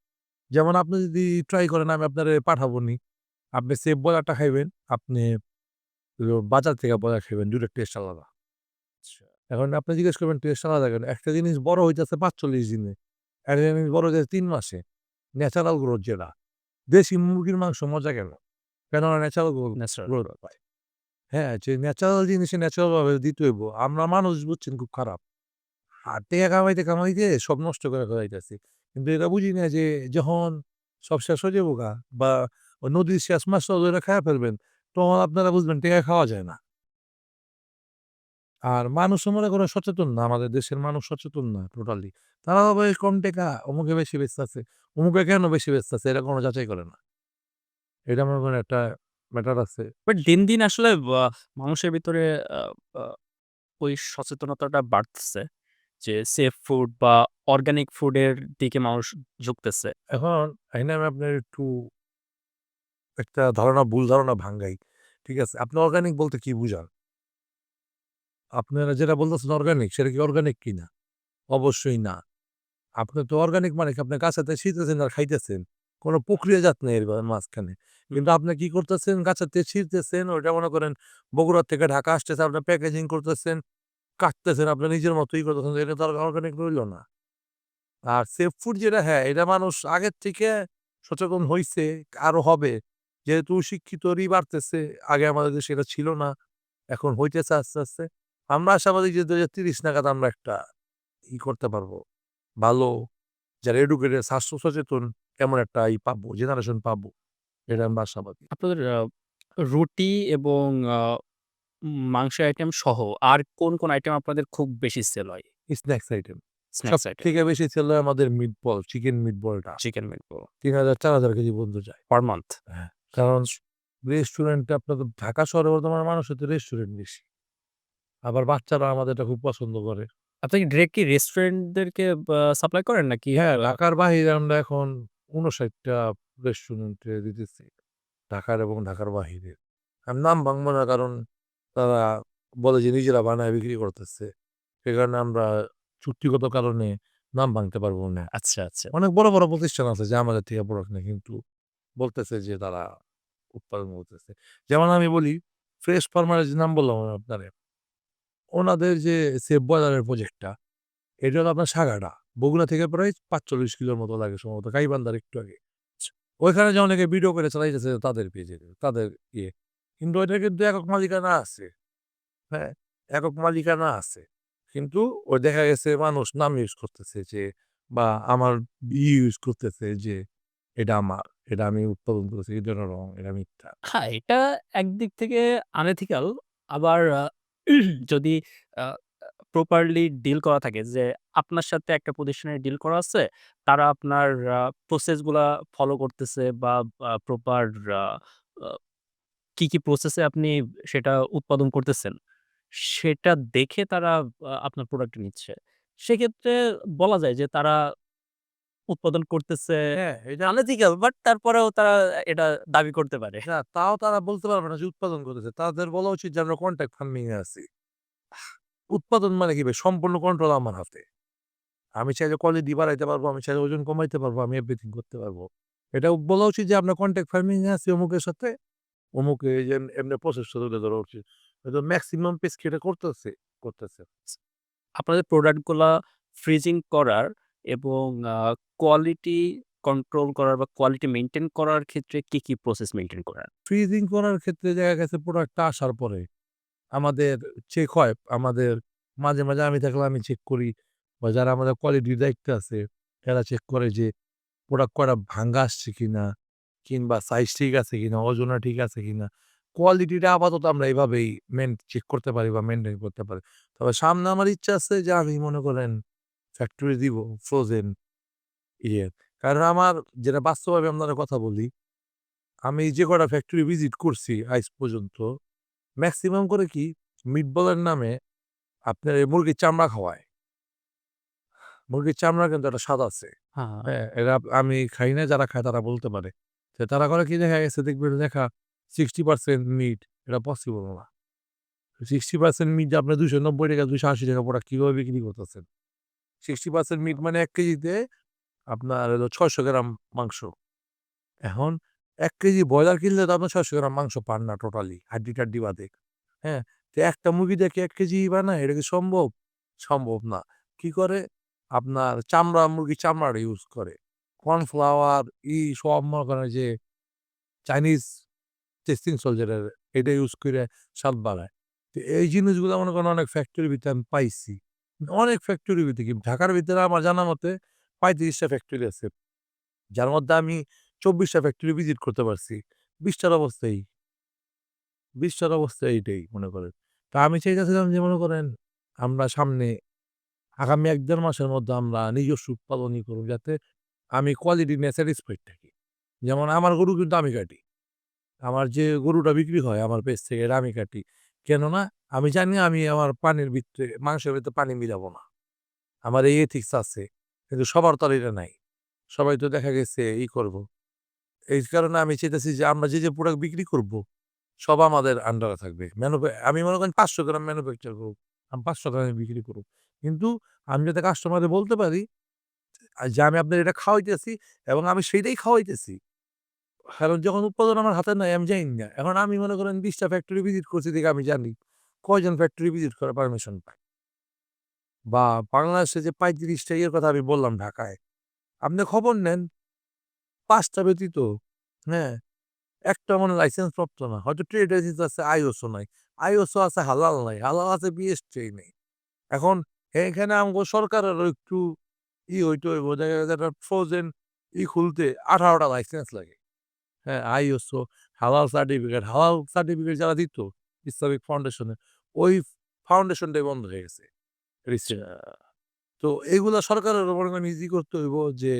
Speaker 2: যেমন আপনি যদি ট্রাই করেন আমি আপনারে পাঠাবোনি। আপনি সেফ ব্রয়লারটা খাইবেন, আপনি বাজার থেকে ব্রয়লার খাইবেন, ২ টার টেস্ট আলাদা।
Speaker 1: আচ্ছা।
Speaker 2: এখন আপনি জিজ্ঞেস করবেন টেস্ট আলাদা কেন? একটা জিনিস বড় হইতেছে ৪৫ দিনে, একটা জিনিস বড় হইতেছে ৩ মাসে। ন্যাচারাল গ্রোথ যেটা। দেশি মুরগির মাংস মজা কেন? কেননা ন্যাচারাল
Speaker 1: ন্যাচারাল
Speaker 2: গ্রোথ
Speaker 1: গ্রোথ।
Speaker 2: পায়। হ্যাঁ, যে ন্যাচারাল জিনিসে ন্যাচারাল ভাবে দিতে হইব। আমরা মানুষ বুঝছেন খুব খারাপ। আর টেকা কামাইতে সব নষ্ট করে ফেলাইতেছি। কিন্তু এটা বুঝি না যে যখন সব শেষ হয়ে যাবো গা বা ওই নদীর শেষ মাছটা ধইরা খাইয়া ফেলবেন, তখন আপনারা বুঝবেন টেকা খাওয়া যায় না। আর মানুষও মনে করেন সচেতন না। আমাদের দেশের মানুষ সচেতন না টোটালি। তারা ভাবে কম টেকা, অমুকে বেশি বেচতাছে। অমুকে কেন বেশি বেচতাছে এটা কোনো যাচাই করে না। এটা মনে করেন একটা ম্যাটার আছে।
Speaker 1: বাট দিন, দিন আসলে মানুষের ভিতরে আ আ ওই সচেতনতাটা বাড়তেছে যে সেফ ফুড বা অর্গানিক ফুডের দিকে মানুষ ঝুঁকতেছে।
Speaker 2: এখন এখানে আমি আপনার একটু একটা ভুল ধারণা ভাঙ্গাই। ঠিক আছে? আপনি অর্গানিক বলতে কি বুঝান? আপনারা যেটা বলতেছেন অর্গানিক, সেটা কি অর্গানিক কিনা? অবশ্যই না। আপনি তো অর্গানিক মানে কি আপনি গাছাতে ছিঁড়তেছেন আর খাইতেছেন। কোন প্রক্রিয়াজাত নেই এর মাঝখানে।
Speaker 1: হুম।
Speaker 2: কিন্তু আপনি কি করতেছেন? গাছাতে ছিঁড়তেছেন, ওইটা মনে করেন বগুড়া থেকে ঢাকা আসতেছে, আপনি প্যাকেজিং করতেছেন, কাটতেছেন, আপনার নিজের মতোই করতেছেন। এটা তো আর অর্গানিক রইল না। আর সেফ ফুড যেটা হ্যাঁ, এটা মানুষ আগের থেকে সচেতন হইছে, আরো হবে। যেহেতু শিক্ষিতরই বাড়তেছে, আগে আমাদের দেশে এটা ছিল না। এখন হইতেছে আস্তে, আস্তে। আমরা আশাবাদী যে ২০৩০ নাগাদ আমরা একটা করতে পারবো। ভালো যারা এডুকেটেড, স্বাস্থ্য সচেতন এমন একটা পাবো, জেনারেশন পাবো। এটা আমরা আশাবাদী।
Speaker 1: আপনাদের রুটি এবং আ মাংসের আইটেম সহ আর কোন আইটেম আপনাদের খুব বেশি সেল হয়?
Speaker 2: Snacks item.
Speaker 1: স্ন্যাকস আইটেম,
Speaker 2: সবথেকে বেশি সেল হয় আমাদের মিটবল, চিকেন মিটবলটা।
Speaker 1: চিকেন মিটবল
Speaker 2: ৩,০০০-৪,০০০ কেজি পর্যন্ত যায়।
Speaker 1: Per month.
Speaker 2: হ্যাঁ, কারণ রেস্টুরেন্টে আপনার তো ঢাকা শহরে বর্তমানে মানুষের তো রেস্টুরেন্ট বেশি। আবার বাচ্চারা আমাদের এটা খুব পছন্দ করে।
Speaker 1: আপনি কি ডিরেক্ট কি রেস্টুরেন্টদেরকে সাপ্লাই করেন নাকি
Speaker 2: হ্যাঁ, ঢাকার বাহিরে আমরা এখন ৫৯ টা রেস্টুরেন্টে দিতেছি। ঢাকার এবং ঢাকার বাহিরে। আমি নাম ভাঙবো না কারণ তারা বলে যে নিজেরা বানায় বিক্রি করতেছে। সে কারণে আমরা চুক্তিগত কারণে নাম ভাঙতে পারবো না।
Speaker 1: আচ্ছা, আচ্ছা।
Speaker 2: অনেক বড়, বড় প্রতিষ্ঠান আছে যে আমাদের থেকে প্রোডাক্ট নেয় কিন্তু বলতেছে যে তারা উৎপাদন করতেছে। যেমন আমি বলি ফ্রেশ ফার্মারের যে নাম বললাম আমি আপনারে, ওনাদের যে সেফ বয়লারের প্রজেক্টটা এটা হলো আপনার সাগাটা। বগুড়া থেকে প্রায় ৪৫ কিলোর মতো লাগে সম্ভবত গাইবান্ধার একটু আগে। ওইখানে যে অনেকে ভিডিও করে চালাইতেছে তাদের পেজে, তাদের ইয়ে। কিন্তু ওইটার কিন্তু একক মালিকানা আছে। হ্যাঁ? একক মালিকানা আছে। কিন্তু ওই দেখা গেছে মানুষ নাম ইউজ করতেছে যে বা আমার ইউজ করতেছে যে এটা আমার, এটা আমি উৎপাদন করেছি, এটা রং, এটা মিথ্যা।
Speaker 1: হ্যাঁ, এটা একদিক থেকে আনএথিক্যাল আবার যদি আ প্রপারলি ডিল করা থাকে যে আপনার সাথে একটা প্রতিষ্ঠানের ডিল করা আছে। তারা আপনার প্রসেস গুলা ফলো করতেছে বা প্রপার আ আ কি প্রসেস এ আপনি সেটা উৎপাদন করতেছেন, সেটা দেখে তারা আপনার প্রোডাক্ট নিচ্ছে। সেক্ষেত্রে বলা যায় যে তারা উৎপাদন করতেছে
Speaker 2: হ্যাঁ, এটা
Speaker 1: আনএথিক্যাল বাট তারপরেও তারা এটা দাবি করতে পারে।
Speaker 2: না তাও তারা বলতে পারবে না যে উৎপাদন করতেছে। তাদের বলা উচিত যে আমরা কন্ট্রাক্ট ফার্মিং এ আছি। উৎপাদন মানে কি ভাই সম্পূর্ণ কন্ট্রোল আমার হাতে। আমি চাইলে কোয়ালিটি বাড়াইতে পারবো, আমি চাইলে ওজন কমাইতে পারবো, আমি এভরিথিং করতে পারবো। এটা বলা উচিত যে আমরা কন্ট্রাক্ট ফার্মিং এ আছি অমুকের সাথে, অমুকে এই যে এমনি প্রসেসটা তুলে ধরা উচিত। হয়তো মেক্সিমাম পেজ কি এটা করতেছে? করতেছে।
Speaker 1: আপনাদের প্রোডাক্ট গুলা ফ্রিজিং করার এবং আ কোয়ালিটি কন্ট্রোল করার বা কোয়ালিটি মেইনটেইন করার ক্ষেত্রে কি প্রসেস মেইনটেইন করেন?
Speaker 2: ফ্রিজিং করার ক্ষেত্রে দেখা গেছে প্রোডাক্টটা আসার পরে আমাদের চেক হয়। আমাদের মাঝে, মাঝে আমি থাকলে আমি চেক করি বা যারা আমাদের কোয়ালিটির দায়িত্বে আছে এরা চেক করে যে প্রোডাক্ট কয়টা ভাঙ্গা আসছে কিনা কিংবা সাইজ ঠিক আছে কিনা, ওজনটা ঠিক আছে কিনা। কোয়ালিটিটা আপাতত আমরা এভাবেই চেক করতে পারি বা মেইনটেইন করতে পারি। তবে সামনে আমার ইচ্ছা আছে যে আমি মনে করেন ফ্যাক্টরি দিব ফ্রোজেন ইয়ে। কারণ আমার যেটা বাস্তবভাবে আপনারে কথা বলি, আমি যে কটা ফ্যাক্টরি ভিজিট করছি আইজ পর্যন্ত মেক্সিমাম করে কি মিটবলের নামে আপনার এই মুরগির চামড়া খাওয়ায়। মুরগির চামড়ার কিন্তু একটা স্বাদ আছে।
Speaker 1: হ্যাঁ,
Speaker 2: হ্যাঁ, এরা আমি খাই না, যারা খায় তারা বলতে পারে। যে তারা করে কি দেখা গেছে দেখবেন লেখা 60% মিট এটা পসিবল না। 60% মিট যে আপনি ৳২৯০ ৳২৮০ প্রোডাক্ট কিভাবে বিক্রি করতেছেন? 60% মিট মানে ১ কেজিতে আপনার হলো ৬০০ গ্রাম মাংস। এখন ১ কেজি ব্রয়লার কিনলে তো আপনার ৬০০ গ্রাম মাংস পান না টোটালি, হাড্ডি-টাড্ডি বাদে। হ্যাঁ? তো একটা মুরগি দিয়ে কি ১ কেজি বানায়? এটা কি সম্ভব? সম্ভব না। কি করে? আপনার মুরগির চামড়াটা ইউজ করে। কর্নফ্লাওয়ার সব মনে করেন যে চাইনিজ টেস্টিং সল্ট এটা ইউজ কইরা স্বাদ বাড়ায়। তো এই জিনিসগুলা মনে করেন অনেক ফ্যাক্টরির ভিতরে আমি পাইছি। অনেক ফ্যাক্টরির ভিতরে কি ঢাকার ভিতরে আমার জানা মতে ৩৫ টা ফ্যাক্টরি আছে। যার মধ্যে আমি ২৪ টা ফ্যাক্টরি ভিজিট করতে পারছি। ২০ টার অবস্থা এই। ২০ টার অবস্থা এইটাই মনে করেন। তো আমি চাইতেছিলাম যে মনে করেন আমরা সামনে আগামী ১-১.৫ মাসের মধ্যে আমরা নিজস্ব উৎপাদনই করব যাতে আমি কোয়ালিটি নিয়ে স্যাটিসফাইড থাকি। যেমন আমার গরু কিন্তু আমি কাটি। আমার যে গরুটা বিক্রি হয় আমার পেজ থেকে এটা আমি কাটি। কেননা আমি জানি আমি আমার পানির ভিতরে মাংসের ভিতরে পানি মিলাবো না। আমার এই এথিক্স আছে। কিন্তু সবার তো আর এটা নাই। সবাই তো দেখা গেছে করব। এই কারণে আমি চাইতেছি যে আমরা যে প্রোডাক্ট বিক্রি করব, সব আমাদের আন্ডারে থাকবে। আমি মনে করেন ৫০০ গ্রাম ম্যানুফ্যাকচার করব। আমি ৫০০ গ্রামে বিক্রি করব। কিন্তু আমি যাতে কাস্টমারদের বলতে পারি যে আমি আপনার এটা খাওয়াইতেছি এবং আমি সেইটাই খাওয়াইতেছি। কারণ যখন উৎপাদন আমার হাতে নাই আমি জানি না। এখন আমি মনে করেন ২০ টা ফ্যাক্টরি ভিজিট করছি দেখে আমি জানি। কয়জন ফ্যাক্টরি ভিজিট করার পারমিশন পায়। বা বাংলাদেশে যে ৩৫ টা কথা আমি বললাম ঢাকায়। আপনি খবর নেন ৫ টা ব্যতীত, হ্যাঁ? একটা মনে লাইসেন্স প্রাপ্ত না। হয়তো ট্রেড লাইসেন্স আছে, আইওসও নাই। আইওসও আছে, হালাল নাই। হালাল আছে, বিএসটিআই নেই। এখন এখানে আমগো সরকারেরও একটু হইতে হইব। দেখা গেছে একটা ফ্রোজেন খুলতে ১৮ টা লাইসেন্স লাগে। হ্যাঁ, আইওসও, হালাল সার্টিফিকেট যারা দিত ইসলামিক ফাউন্ডেশনে, ওই ফাউন্ডেশনটাই বন্ধ হয়ে গেছে
Speaker 1: আচ্ছা।
Speaker 2: রিসেন্ট। তো এগুলা সরকারের মনে করেন করতে হইব যে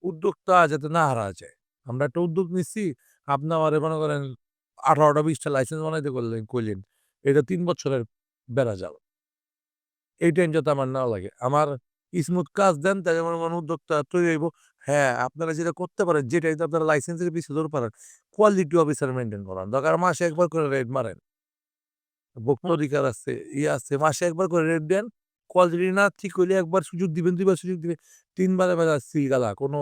Speaker 2: উদ্যোক্তা যাতে না হারা যায়। আমরা একটা উদ্যোগ নিচ্ছি, আপনি আমারে মনে করেন ১৮ টা ২০ টা লাইসেন্স বানাইতে কইলেন। এটা ৩ বছরের বেড়াজাল। এই টাইম যাতে আমার না লাগে। আমার স্মুথ কাজ দেন তাইলে মনে করেন উদ্যোক্তা তৈরি হইব। হ্যাঁ, আপনারা যেটা করতে পারেন, যেটাই আপনারা লাইসেন্সের পিছে দৌড় পারেন, কোয়ালিটি অফিসার মেইনটেইন করান। দরকার মাসে একবার করে রেড মারেন। ভোক্তা
Speaker 1: হুম,
Speaker 2: অধিকার আছে, আছে। মাসে একবার করে রেট দেন। কোয়ালিটি না ঠিক হইলে একবার সুযোগ দিবেন, ২ বার সুযোগ দিবেন। ৩ বারে বেলা সিলগালা কোনো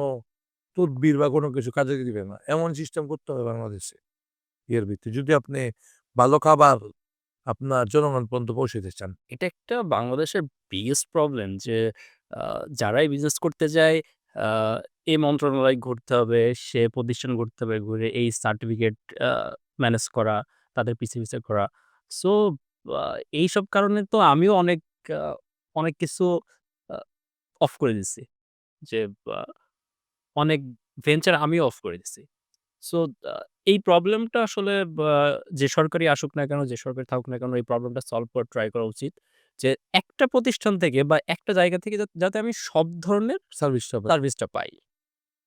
Speaker 2: তদবির বা কোনো কিছু কাজে দিবে না। এমন সিস্টেম করতে হবে বাংলাদেশে। ভিত্তিতে যদি আপনি ভালো খাবার আপনার জনগণ পর্যন্ত পৌঁছাইতে চান।
Speaker 1: এটা একটা বাংলাদেশের বিগেস্ট প্রবলেম যে আ যারাই বিজনেস করতে যায় আ এই মন্ত্রণালয় ঘুরতে হবে, সে প্রতিষ্ঠান ঘুরতে হবে, ঘুরে এই সার্টিফিকেট আ ম্যানেজ করা, তাদের পিছে ঘোরা। সো আ এইসব কারণে তো আমিও আ অনেক কিছু আ অফ করে দিছি। যে আ অনেক ভেঞ্চার আমিও অফ করে দিছি। সো আ এই প্রবলেমটা আসলে যে সরকারই আসুক না কেন, যে সরকার থাকুক না কেন এই প্রবলেমটা সলভ করার ট্রাই করা উচিত। যে একটা প্রতিষ্ঠান থেকে বা একটা জায়গা থেকে যাতে আমি সব ধরনের
Speaker 2: সার্ভিসটা পাই।
Speaker 1: সার্ভিসটা পাই।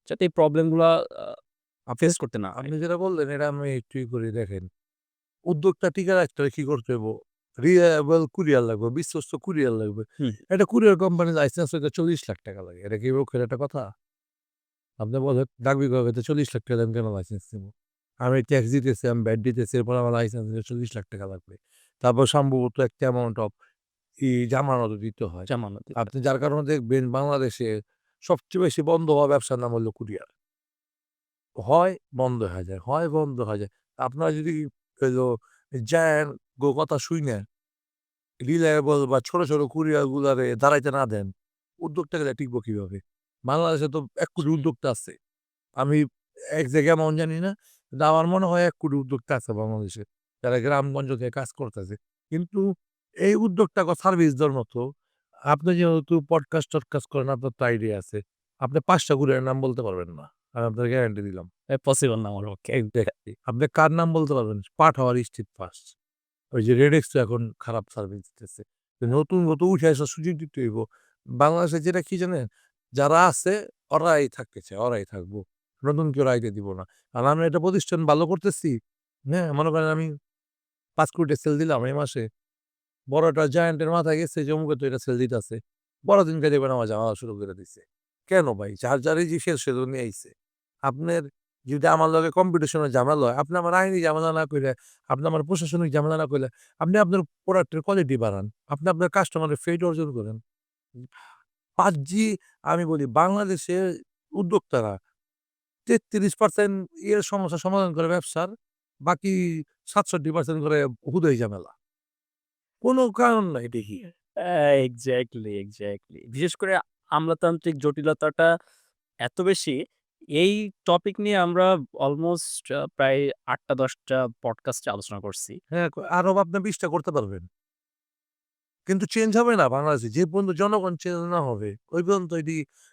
Speaker 1: যাতে এই প্রবলেম গুলা আ
Speaker 2: আপনি
Speaker 1: ফেস করতে না হয়।
Speaker 2: আপনি যেটা বললেন এটা আমি একটু করে দেখেন। উদ্যোগটা টিকে রাখতে হলে কি করতে হইব? রিলায়েবল কুরিয়ার লাগবে, বিশ্বস্ত কুরিয়ার লাগবে।
Speaker 1: হুম,
Speaker 2: একটা কুরিয়ার কোম্পানির লাইসেন্স হইতে ৳৪০,০০,০০০ লাগে। এটা কি পক্ষের একটা কথা? আপনি বলেন ডাক বিভাগেতে ৳৪০,০০,০০০ দিয়ে আমি কেন লাইসেন্স নিব? আমি ট্যাক্স দিতেছি, আমি ভ্যাট দিতেছি, এরপর আমার লাইসেন্স নিতে ৳৪০,০০,০০০ লাগবে। তারপর সম্ভবত একটা অ্যামাউন্ট অফ জামানতও দিতে হয়।
Speaker 1: জামানত দিতে
Speaker 2: আপনি যার কারণে দেখবেন বাংলাদেশে সবচেয়ে বেশি বন্ধ হওয়া ব্যবসার নাম হলো কুরিয়ার। হয় বন্ধ হয়ে যায়, হয় বন্ধ হয়ে যায়। আপনারা যদি হইলো যায়েন কথা শুইনা রিলায়েবল বা ছোট কুরিয়ার গুলারে দাঁড়াইতে না দেন, উদ্যোক্তা গেলে টিকবো কিভাবে? বাংলাদেশে তো ১,০০,০০,০০০ উদ্যোক্তা আছে। আমি এক্সাক্ট অ্যামাউন্ট জানি না। কিন্তু আমার মনে হয় ১,০০,০০,০০০ উদ্যোক্তা আছে বাংলাদেশে। যারা গ্রামগঞ্জ থেকে কাজ করতেছে। কিন্তু এই উদ্যোক্তাকে সার্ভিস দেওয়ার মতো আপনি যেহেতু পডকাস্ট-টডকাস্ট করেন আপনার তো আইডিয়া আছে। আপনি ৫ টা কুরিয়ারের নাম বলতে পারবেন না। আমি আপনাকে গ্যারান্টি দিলাম।
Speaker 1: পসিবল না আমার পক্ষে।
Speaker 2: এক্সাক্টলি। আপনি কার নাম বলতে পারবেন? পাঠাওয়ার স্ট্রিট ফার্স্ট। ওই যে রেডেক্স তো এখন খারাপ সার্ভিস দিতেছে। তো নতুন উঠে আসার সুযোগ দিতে হইব। বাংলাদেশে যেটা কি জানেন? যারা আছে ওরাই থাকতে চায়, ওরাই থাকবো। নতুন কেউ আইতে দিব না। আর আমি একটা প্রতিষ্ঠান ভালো করতেছি, হ্যাঁ? মনে করেন আমি ৫,০০,০০,০০০ সেল দিলাম এই মাসে। বড় একটা জায়ান্টের মাথায় গেছে যে অমুকে তো এটা সেল দিতাছে। বড়দিনকে দেখবেন আমার ঝামেলা শুরু করে দিছে। কেন ভাই? যার যে সে তো নিয়ে আইছে। আপনার যদি আমার লগে কম্পিটিশনের ঝামেলা হয়, আপনি আমার আইনি ঝামেলা না কইরা, আপনি আমার প্রশাসনিক ঝামেলা না কইরা, আপনি আপনার প্রোডাক্টের কোয়ালিটি বাড়ান। আপনি আপনার কাস্টমারের ফেইট অর্জন করেন। ৫G আমি বলি বাংলাদেশের উদ্যোক্তারা 33% এর সমস্যার সমাধান করে ব্যবসার, বাকি 67% করে হুদাই ঝামেলা। কোনো কারণ নাই দেখি।
Speaker 1: Exactly, exactly. বিশেষ করে আমলাতান্ত্রিক জটিলতাটা এত বেশি, এই টপিক নিয়ে আমরা অলমোস্ট প্রায় ৮ টা ১০ টা পডকাস্টে আলোচনা করছি।
Speaker 2: হ্যাঁ, আরো আপনি ২০ টা করতে পারবেন। কিন্তু চেঞ্জ হবে না বাংলাদেশে। যে পর্যন্ত জনগণ চেঞ্জ না হবে, ওই পর্যন্ত এই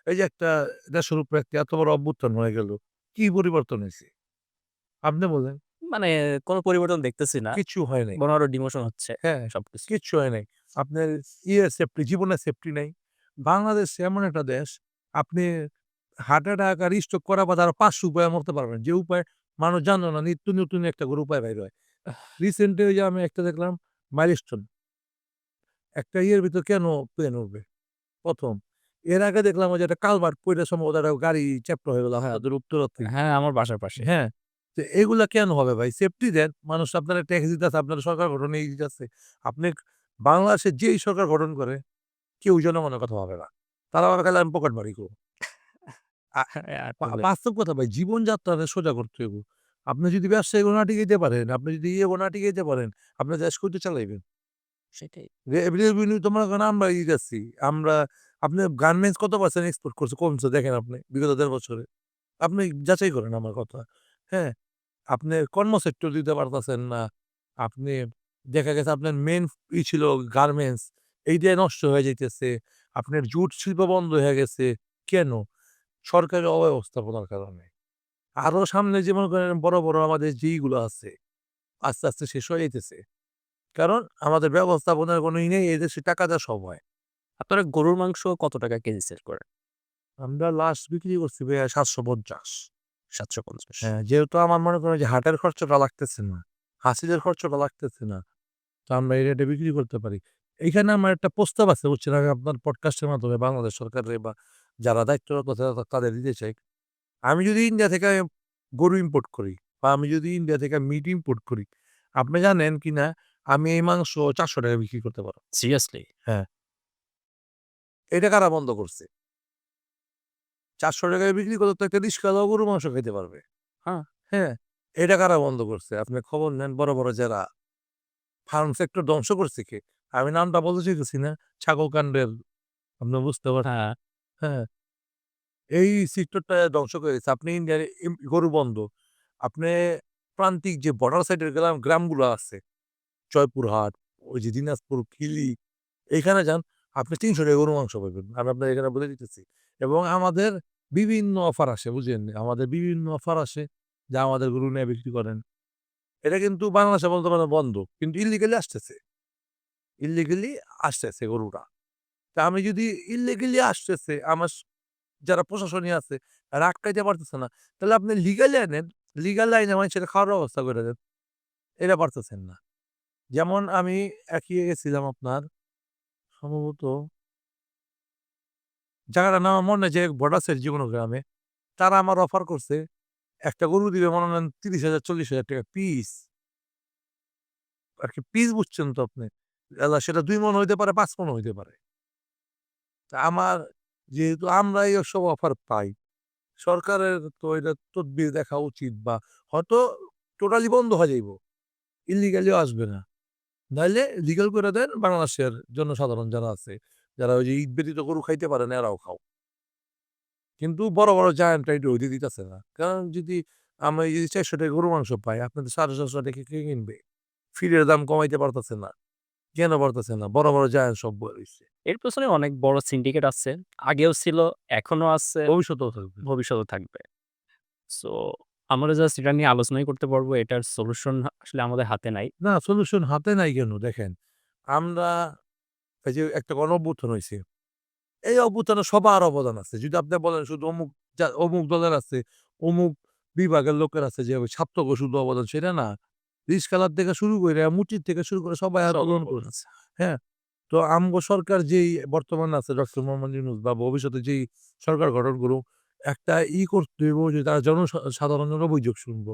Speaker 2: যে একটা দেশের উপরে একটা এত বড় অভ্যুত্থান হয়ে গেল। কি পরিবর্তন হইছে? আপনি বলেন।
Speaker 1: মানে কোন পরিবর্তন দেখতেছি না।
Speaker 2: কিচ্ছু হয় নাই।
Speaker 1: বরং আরো ডিমোশন হচ্ছে
Speaker 2: হ্যাঁ,
Speaker 1: সবকিছু।
Speaker 2: কিচ্ছু হয় নাই। আপনার সেফটি, জীবনের সেফটি নাই। বাংলাদেশ এমন একটা দেশ, আপনি হার্ট অ্যাটাক আর স্ট্রোক করা বাদে আরো ৫০০ উপায়ে মরতে পারবেন। যে উপায় মানুষ জানে না। নিত্য নতুন একটা করে উপায় বাইর হয়। রিসেন্টলি ওই যে আমি একটা দেখলাম মাইলস্টোন। একটা ইয়ের ভিতর কেন প্লেন উড়বে? ১ম। এর আগে দেখলাম ওই যে একটা কালভার্ট পইড়া সম্ভবত একটা গাড়ি চ্যাপ্টা হয়ে গেল
Speaker 1: হ্যাঁ,
Speaker 2: আপনাদের উত্তরার থেকে।
Speaker 1: হ্যাঁ, আমার বাসার পাশে।
Speaker 2: হ্যাঁ? তো এগুলা কেন হবে ভাই? সেফটি দেন। মানুষ আপনারা ট্যাক্স দিতেছে, আপনারা সরকার গঠনে দিতেছে। আপনি বাংলাদেশে যেই সরকার গঠন করে, কেউ জনগণের কথা ভাবে না। তারা ভাবে খালি আমি পকেট মারি করব। আ
Speaker 1: হ্যাঁ, আসলে।
Speaker 2: বাস্তব কথা ভাই, জীবনযাত্রাটা সোজা করতে হইব। আপনি যদি ব্যবসায় না টিকাইতে পারেন, আপনি যদি না টিকাইতে পারেন, আপনি দেশ কইতে চালাইবেন?
Speaker 1: সেটাই।
Speaker 2: রেভিনিউ তো মনে করেন আমরা দিতেছি। আমরা আপনি গার্মেন্টস কত % এক্সপোর্ট করছে? কমছে দেখেন আপনি বিগত ১.৫ বছরে। আপনি যাচাই করেন আমার কথা। হ্যাঁ? আপনি কর্মক্ষেত্র দিতে পারতেছেন না। আপনি দেখা গেছে আপনার মেইন ছিল গার্মেন্টস, এইটাই নষ্ট হয়ে যাইতেছে। আপনার জুট শিল্প বন্ধ হয়ে গেছে। কেন? সরকারের অব্যবস্থাপনার কারণে। আরো সামনে যে মনে করেন বড়, বড় আমাদের যেইগুলো আছে, আস্তে, আস্তে শেষ হয়ে যাইতেছে। কারণ আমাদের ব্যবস্থাপনার কোনো নেই, এদেশে টাকা দেওয়া সব হয়।
Speaker 1: আপনারা গরুর মাংস কত টাকা কেজি সেল করেন?
Speaker 2: আমরা লাস্ট বিক্রি করছি ভাইয়া ৭৫০।
Speaker 1: ৭৫০।
Speaker 2: হ্যাঁ, যেহেতু আমার মনে করেন যে হাটের খরচাটা লাগতেছে না, হাসিলের খরচাটা লাগতেছে না। তো আমরা এই রেটে বিক্রি করতে পারি। এইখানে আমার একটা প্রস্তাব আছে বুঝছেন? আমি আপনার পডকাস্টের মাধ্যমে বাংলাদেশ সরকারের বা যারা দায়িত্বরত আছে তাদের দিতে চাই। আমি যদি ইন্ডিয়া থেকে গরু ইম্পোর্ট করি বা আমি যদি ইন্ডিয়া থেকে মিট ইম্পোর্ট করি, আপনি জানেন কিনা আমি এই মাংস ৳৪০০ বিক্রি করতে পারব।
Speaker 1: সিরিয়াসলি?
Speaker 2: হ্যাঁ, এটা কারা বন্ধ করছে? ৳৪০০ য় বিক্রি করলে তো একটা রিস্কাওয়ালাও গরুর মাংস খাইতে পারবে।
Speaker 1: হ্যাঁ।
Speaker 2: হ্যাঁ? এটা কারা বন্ধ করছে? আপনি খবর নেন বড়, বড় যারা ফার্ম সেক্টর ধ্বংস করছে কে? আমি নামটা বলতে চাইতেছি না। ছাগলকান্ডের আপনি বুঝতে পারছেন।
Speaker 1: হ্যাঁ,
Speaker 2: হ্যাঁ? এই সেক্টরটা ধ্বংস করে দিছে। আপনি ইন্ডিয়ার গরু বন্ধ। আপনি প্রান্তিক যে বর্ডার সাইডের গ্রামগুলো আছে, জয়পুরহাট, ওই যে দিনাজপুর, খিলি এইখানে যান, আপনি ৳৩০০ গরুর মাংস পাইবেন। আমি আপনার এখানে বলে দিতেছি। এবং আমাদের বিভিন্ন অফার আসে বুঝেন? আমাদের বিভিন্ন অফার আসে যা আমাদের গরু নিয়ে বিক্রি করেন। এটা কিন্তু বাংলাদেশে বলতে পারেন বন্ধ। কিন্তু ইল্লিগালি আসতেছে। ইল্লিগালি আসতেছে গরুটা। তা আমি যদি ইল্লিগালি আসতেছে, আমার যারা প্রশাসনী আছে তারা আটকাইতে পারতেছে না। তাহলে আপনি লিগালি আনেন। লিগাল আইনে মানুষের খাওয়ার ব্যবস্থা করে দেন। এটা পারতেছেন না। যেমন আমি এক ইয়ে গেছিলাম আপনার সম্ভবত জায়গাটার নাম আমার মনে নাই যে বর্ডার সাইড যেকোনো গ্রামে। তারা আমার অফার করছে একটা গরু দিবে মনে করেন ৳৩০,০০০ ৳৪০,০০০ পিস। আরকি পিস বুঝছেন তো আপনি। সেটা ২ মণ হইতে পারে, ৫ মণও হইতে পারে। তা আমার যেহেতু আমরা এইসব অফার পাই, সরকারের তো এটা তদবির দেখা উচিত বা হয়তো টোটালি বন্ধ হয়ে যাইব। ইল্লিগালিও আসবে না। নাইলে লিগ্যাল করে দেন বাংলাদেশের জনসাধারণ যারা আছে, যারা ওই যে ঈদ ব্যতীত গরু খাইতে পারে না এরাও খাও। কিন্তু বড়, বড় জায়ান্টরা এটা হইতে দিতেছে না। কারণ যদি আমরা এই ৳৪০০ গরুর মাংস পাই, আপনাদের ৳৭৫০ কে কিনবে? ফিডের দাম কমাইতে পারতেছে না। কেন পারতেছে না? বড়, বড় জায়ান্ট সব বইয়া রইছে।
Speaker 1: এর পেছনে অনেক বড় সিন্ডিকেট আছে। আগেও ছিল, এখনো আছে,
Speaker 2: ভবিষ্যতেও থাকবে।
Speaker 1: ভবিষ্যতেও থাকবে। সো আমরা জাস্ট এটা নিয়ে আলোচনাই করতে পারবো। এটার সলিউশন আসলে আমাদের হাতে নাই।
Speaker 2: না সলিউশন হাতে নাই কেন দেখেন, আমরা এই যে একটা গণঅভ্যুত্থান হইছে। এই অভ্যুত্থানে সবার অবদান আছে। যদি আপনি বলেন শুধু অমুক দলের আছে, অমুক বিভাগের লোকের আছে যে ছাত্রগো শুধু অবদান সেটা না। রিস্কালার থেকে শুরু কইরা মুচির থেকে শুরু করে সবাই
Speaker 1: সবার
Speaker 2: আন্দোলন
Speaker 1: অবদান
Speaker 2: করছে।
Speaker 1: আছে।
Speaker 2: হ্যাঁ? তো আমগো সরকার যেই বর্তমানে আছে ডক্টর মোহাম্মদ ইউনূস বা ভবিষ্যতে যেই সরকার গঠন করুক, একটা করতে হইব যে তারা সাধারণের অভিযোগ শুনবো।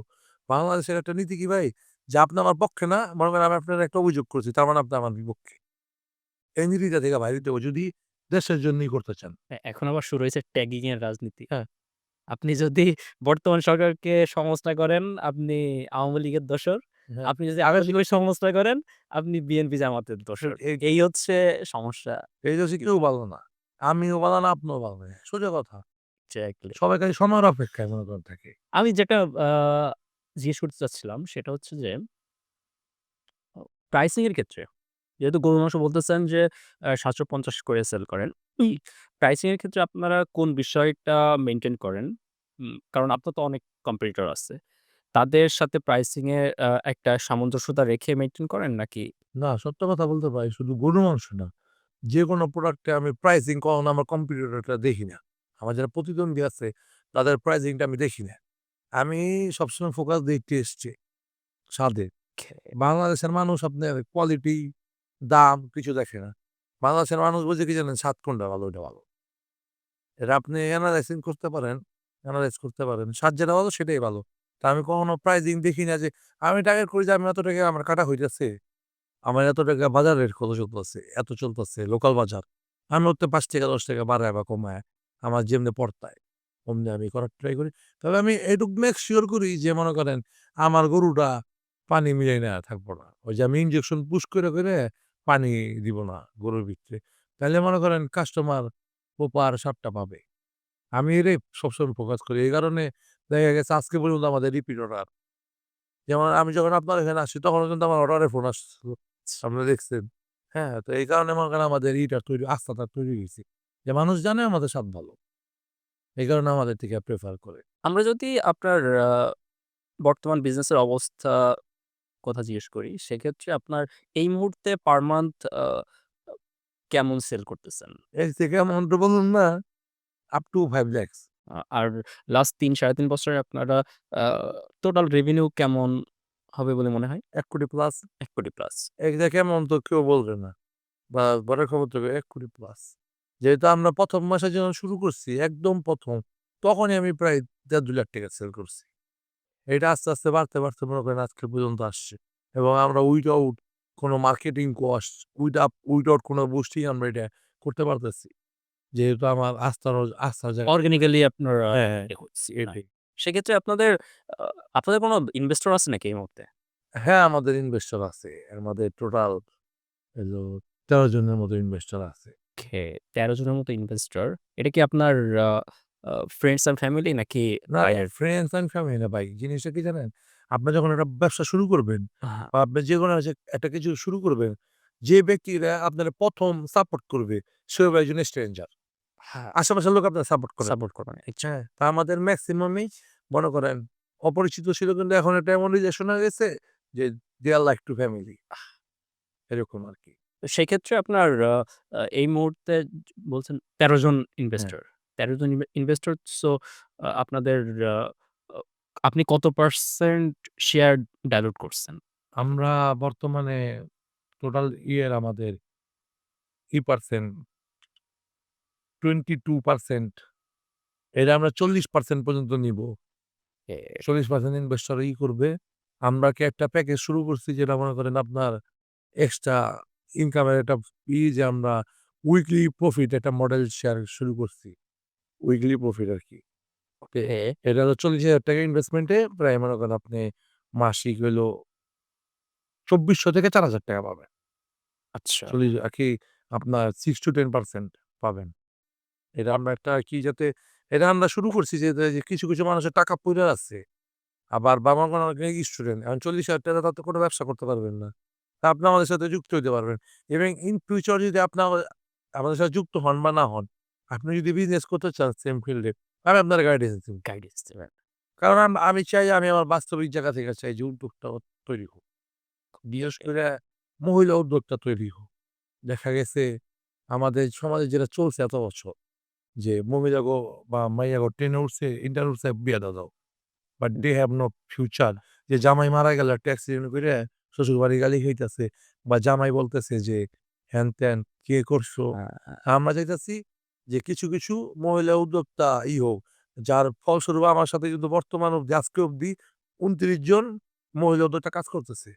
Speaker 2: বাংলাদেশের একটা নীতি কি ভাই? যে আপনি আমার পক্ষে না, মনে করেন আমি আপনার একটা অভিযোগ করছি। তার মানে আপনি আমার বিপক্ষে। এই নীতিটা থেকে বাইর হইতে হবে যদি দেশের জন্যই করতে চান।
Speaker 1: এখন আবার শুরু হয়েছে ট্যাগিং এর রাজনীতি।
Speaker 2: হ্যাঁ?
Speaker 1: আপনি যদি বর্তমান সরকারকে সমালোচনা করেন, আপনি আওয়ামী লীগের দোসর।
Speaker 2: হ্যাঁ,
Speaker 1: আপনি যদি আওয়ামী লীগের সমালোচনা করেন, আপনি বিএনপি জামাতের দোসর।
Speaker 2: এই
Speaker 1: এই হচ্ছে সমস্যা।
Speaker 2: এই দেশে কেউ ভালো না। আমিও ভালো না, আপনিও ভালো না। সোজা কথা।
Speaker 1: এক্সাক্টলি।
Speaker 2: সবাই খালি সময়ের অপেক্ষায় মনে করেন থাকে।
Speaker 1: আমি যেটা আ জিজ্ঞেস করতে চাচ্ছিলাম সেটা হচ্ছে যে অ প্রাইসিং এর ক্ষেত্রে যেহেতু গরুর মাংস বলতেছেন যে ৭৫০ করে সেল করেন। প্রাইসিং এর ক্ষেত্রে আপনারা কোন বিষয়টা মেইনটেইন করেন? কারণ আপনার তো অনেক কম্পিটিটর আছে। তাদের সাথে প্রাইসিং এ একটা সামঞ্জস্যতা রেখে মেইনটেইন করেন নাকি?
Speaker 2: না, সত্য কথা বলতে ভাই শুধু গরুর মাংস না। যেকোনো প্রোডাক্টে আমি প্রাইসিং কখনো আমার কম্পিটিটরটা দেখি না। আমার যারা প্রতিদ্বন্দ্বী আছে তাদের প্রাইসিংটা আমি দেখি না। আমি সবসময় ফোকাস দেই টেস্টে, স্বাদে। বাংলাদেশের মানুষ আপনার কোয়ালিটি, দাম কিছু দেখে না। বাংলাদেশের মানুষ বোঝে কি জানেন? স্বাদ কোনটা ভালো, ওইটা ভালো। এটা আপনি এনালাইসিং করতে পারেন, এনালাইজ করতে পারেন। স্বাদ যেটা ভালো সেটাই ভালো। তা আমি কখনো প্রাইসিং দেখি না যে আমি টার্গেট করি যে আমি এত টাকা আমার কাটা হইতেছে। আমার এত টাকা বাজার রেট কত চলতেছে, এত চলতেছে লোকাল বাজার। আমি ওতে ৳৫ ৳১০ বাড়ায় বা কমায় আমার যেমনে পড়তায়, অমনি আমি করার ট্রাই করি। তবে আমি এটুক মেক সিওর করি যে মনে করেন আমার গরুটা পানি মিলাইয়া থাকবো না। ওই যে আমি ইনজেকশন পুশ করে পানি দিব না গরুর ভিতরে। তাইলে মনে করেন কাস্টমার প্রপার স্বাদটা পাবে। আমি এটাই সবসময় ফোকাস করি। এই কারণে দেখা গেছে আজকে পর্যন্ত আমাদের রিপিট অর্ডার। যেমন আমি যখন আপনার এখানে আসছি তখনও কিন্তু আমার অর্ডারের ফোন আসছিল। আপনারা দেখছেন। হ্যাঁ, তো এই কারণে মনে করেন আমাদের আস্থাটা তৈরি হইছে। যে মানুষ জানে আমাদের স্বাদ ভালো। এই কারণে আমাদের থেকে প্রেফার করে।
Speaker 1: আমরা যদি আপনার বর্তমান বিজনেসের অবস্থা কথা জিজ্ঞেস করি, সেক্ষেত্রে আপনার এই মুহূর্তে পার মান্থ আ কেমন সেল করতেছেন?
Speaker 2: এর থেকে এমনটা বলুন না up to 5 lakhs
Speaker 1: আর লাস্ট ৩ ৩.৫ বছরে আপনারা আ টোটাল রেভিনিউ কেমন হবে বলে মনে হয়?
Speaker 2: ১,০০,০০,০০০ প্লাস।
Speaker 1: ১,০০,০০,০০০ প্লাস।
Speaker 2: এটা কেমন তো কেউ বলবে না। বা বড় খবর তো ১,০০,০০,০০০ প্লাস। যেহেতু আমরা ১ম মাসে যখন শুরু করছি, একদম ১ম তখনই আমি প্রায় ১.৫-২ লাখ টাকা সেল করছি। এটা আস্তে বাড়তে মনে করেন আজকে পর্যন্ত আসছে। এবং আমরা উইথআউট কোনো মার্কেটিং কস্ট, উইথআউট কোনো বুস্টিং আমরা এটা করতে পারতেছি। যেহেতু আমার আস্থার জায়গা।
Speaker 1: অর্গানিক্যালি আপনারা
Speaker 2: হ্যাঁ, হ্যাঁ,
Speaker 1: হচ্ছে।
Speaker 2: এটাই।
Speaker 1: সেক্ষেত্রে আ আপনাদের কোনো ইনভেস্টর আছে নাকি এই মুহূর্তে?
Speaker 2: হ্যাঁ, আমাদের ইনভেস্টর আছে। এর মধ্যে টোটাল হলো ১৩ জনের মতো ইনভেস্টর আছে।
Speaker 1: ওকে, ১৩ জনের মতো ইনভেস্টর। এটা কি আপনার আ আ ফ্রেন্ডস অ্যান্ড ফ্যামিলি নাকি
Speaker 2: না,
Speaker 1: বাইরের?
Speaker 2: ফ্রেন্ডস অ্যান্ড ফ্যামিলি না ভাই। জিনিসটা কি জানেন? আপনি যখন একটা ব্যবসা শুরু করবেন
Speaker 1: হ্যাঁ,
Speaker 2: বা আপনি যেকোনো একটা কিছু শুরু করবেন, যে ব্যক্তিরা আপনার ১ম সাপোর্ট করবে সে হবে একজন স্ট্রেঞ্জার।
Speaker 1: হ্যাঁ,
Speaker 2: আশেপাশের লোক আপনার সাপোর্ট করে না।
Speaker 1: সাপোর্ট করবেন। আচ্ছা।
Speaker 2: হ্যাঁ? তা আমাদের মেক্সিমামই মনে করেন অপরিচিত ছিল কিন্তু এখন এটা এমন রিলেশন হয়ে গেছে যে they are like to family এরকম আরকি।
Speaker 1: তো সেক্ষেত্রে আপনার এই মুহূর্তে বলছেন ১৩ জন
Speaker 2: হ্যাঁ।
Speaker 1: ইনভেস্টর। ১৩ জন ইনভেস্টর সো আপনাদের আ আ আপনি কত পারসেন্ট শেয়ার ডাইলুট করছেন?
Speaker 2: আমরা বর্তমানে টোটাল আমাদের পার্সেন্ট 22% এর আমরা 40% পর্যন্ত নিবো।
Speaker 1: এ
Speaker 2: 40% ইনভেস্টর করবে। আমরা কি একটা প্যাকেজ শুরু করছি যেটা মনে করেন আপনার এক্সট্রা ইনকামের একটা যে আমরা উইকলি প্রফিট একটা মডেল শেয়ার শুরু করছি। উইকলি প্রফিট আরকি। ওকে।
Speaker 1: ওকে,
Speaker 2: এটা হলো ৳৪০,০০০ ইনভেস্টমেন্টে প্রায় মনে করেন আপনি মাসিক হইলো ৳২৪০০ থেকে ৳৪,০০০ পাবেন।
Speaker 1: আচ্ছা।
Speaker 2: ৪০ আরকি আপনার 6 to 10% পাবেন। এটা আমরা একটা কি যাতে এটা আমরা শুরু করছি যে কিছু মানুষের টাকা পইড়া আছে। আবার বাবা-মা অনেক স্টুডেন্ট। এখন ৳৪০,০০০ তাতে তো কোনো ব্যবসা করতে পারবেন না। তা আপনি আমাদের সাথে যুক্ত হইতে পারবেন। এবং ইন ফিউচার যদি আপনি আমাদের সাথে যুক্ত হন বা না হন, আপনি যদি বিজনেস করতে চান সেম ফিল্ডে, আমি আপনার গাইডেন্স দিব।
Speaker 1: গাইডেন্স দিবেন।
Speaker 2: কারণ আমি চাই আমি আমার বাস্তবিক জায়গা থেকে চাই যে উদ্যোগটা তৈরি হোক। বিশেষ করে মহিলা উদ্যোক্তা তৈরি হোক। দেখা গেছে আমাদের সমাজে যেটা চলছে এত বছর যে মহিলাগো বা মাইয়াগো ট্রেনে উঠছে, ইন্টারে উঠছে বিয়া দিয়ে দাও। But they have no future যে জামাই মারা গেল একটা অ্যাক্সিডেন্ট কইরা শ্বশুরবাড়ি গালি খাইতেছে বা জামাই বলতেছে যে হ্যান-ত্যান কে করছো?
Speaker 1: আ
Speaker 2: আমরা চাইতেছি যে কিছু মহিলা উদ্যোক্তা হোক, যার ফলস্বরূপ আমার সাথে কিন্তু বর্তমান অব্দি আজকে অব্দি ২৯ জন মহিলা উদ্যোক্তা কাজ করতেছে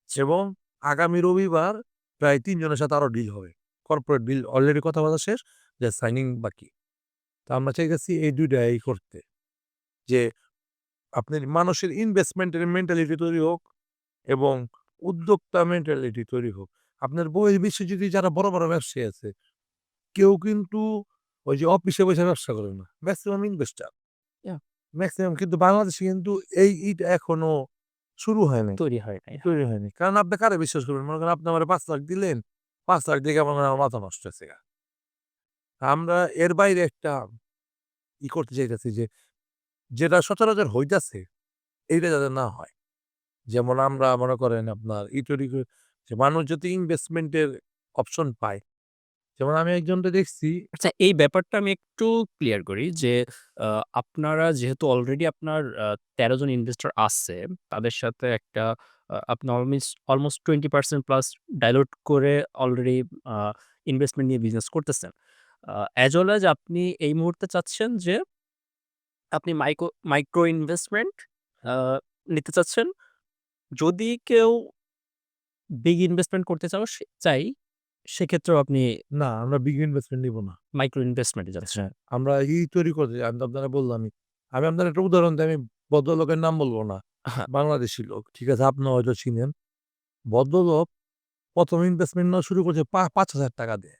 Speaker 2: এবং আগামী রবিবার প্রায় ৩ জনের সাথে আরো ডিল হবে। কর্পোরেট ডিল অলরেডি কথাবার্তা শেষ, জাস্ট সাইনিং বাকি। তো আমরা চাইতেছি এই ২ টাই করতে। যে আপনার মানুষের ইনভেস্টমেন্টের মেন্টালিটি তৈরি হোক এবং উদ্যোক্তা মেন্টালিটি তৈরি হোক। আপনার বহির্বিশ্বে যদি যারা বড়, বড় ব্যবসায়ী আছে, কেউ কিন্তু ওই যে অফিসে বইসা ব্যবসা করে না। Maximum investor.
Speaker 1: Yeah.
Speaker 2: ম্যাক্সিমাম কিন্তু বাংলাদেশে কিন্তু এই এখনো শুরু হয় নাই।
Speaker 1: তৈরি হয় নাই।
Speaker 2: তৈরি হয়নি। কারণ আপনি কারে বিশ্বাস করবেন? মনে করেন আপনি আমারে ৳৫,০০,০০০ দিলেন, ৳৫,০০,০০০ দেখে মনে হয় আমার মাথা নষ্ট হইছে গা। আমরা এর বাইরে একটা করতে চাইতেছি যে, যেটা সচরাচর হইতাছে, এইটা যাতে না হয়। যেমন আমরা মনে করেন আপনার তৈরি করে যে মানুষ যদি ইনভেস্টমেন্টের অপশন পায়। যেমন আমি একজনকে দেখছি
Speaker 1: আচ্ছা, এই ব্যাপারটা আমি একটু ক্লিয়ার করি যে আ আপনারা যেহেতু অলরেডি আপনার ১৩ জন ইনভেস্টর আছে, তাদের সাথে একটা আপনি অলমোস্ট 20% প্লাস ডাইলুট করে অলরেডি আ ইনভেস্টমেন্ট নিয়ে বিজনেস করতেছেন। অ্যাজ ওয়েল এজ আপনি এই মুহূর্তে চাচ্ছেন যে আপনি মাইক্রো ইনভেস্টমেন্ট আ নিতে চাচ্ছেন। যদি কেউ বিগ ইনভেস্টমেন্ট করতে চাই, সেক্ষেত্রেও আপনি
Speaker 2: না, আমরা বিগ ইনভেস্টমেন্ট নিব না।
Speaker 1: মাইক্রো ইনভেস্টমেন্ট এ যাচ্ছেন।
Speaker 2: হ্যাঁ, আমরা তৈরি করতে আমি তো আপনারে বললামই। আমি আপনার একটা উদাহরণ দেই, আমি ভদ্রলোকের নাম বলব না।
Speaker 1: হ্যাঁ,
Speaker 2: বাংলাদেশী লোক। ঠিক আছে? আপনি হয়তো চিনেন। ভদ্রলোক ১ম ইনভেস্টমেন্ট নেওয়া শুরু করছে ৳৫,০০০ দিয়ে।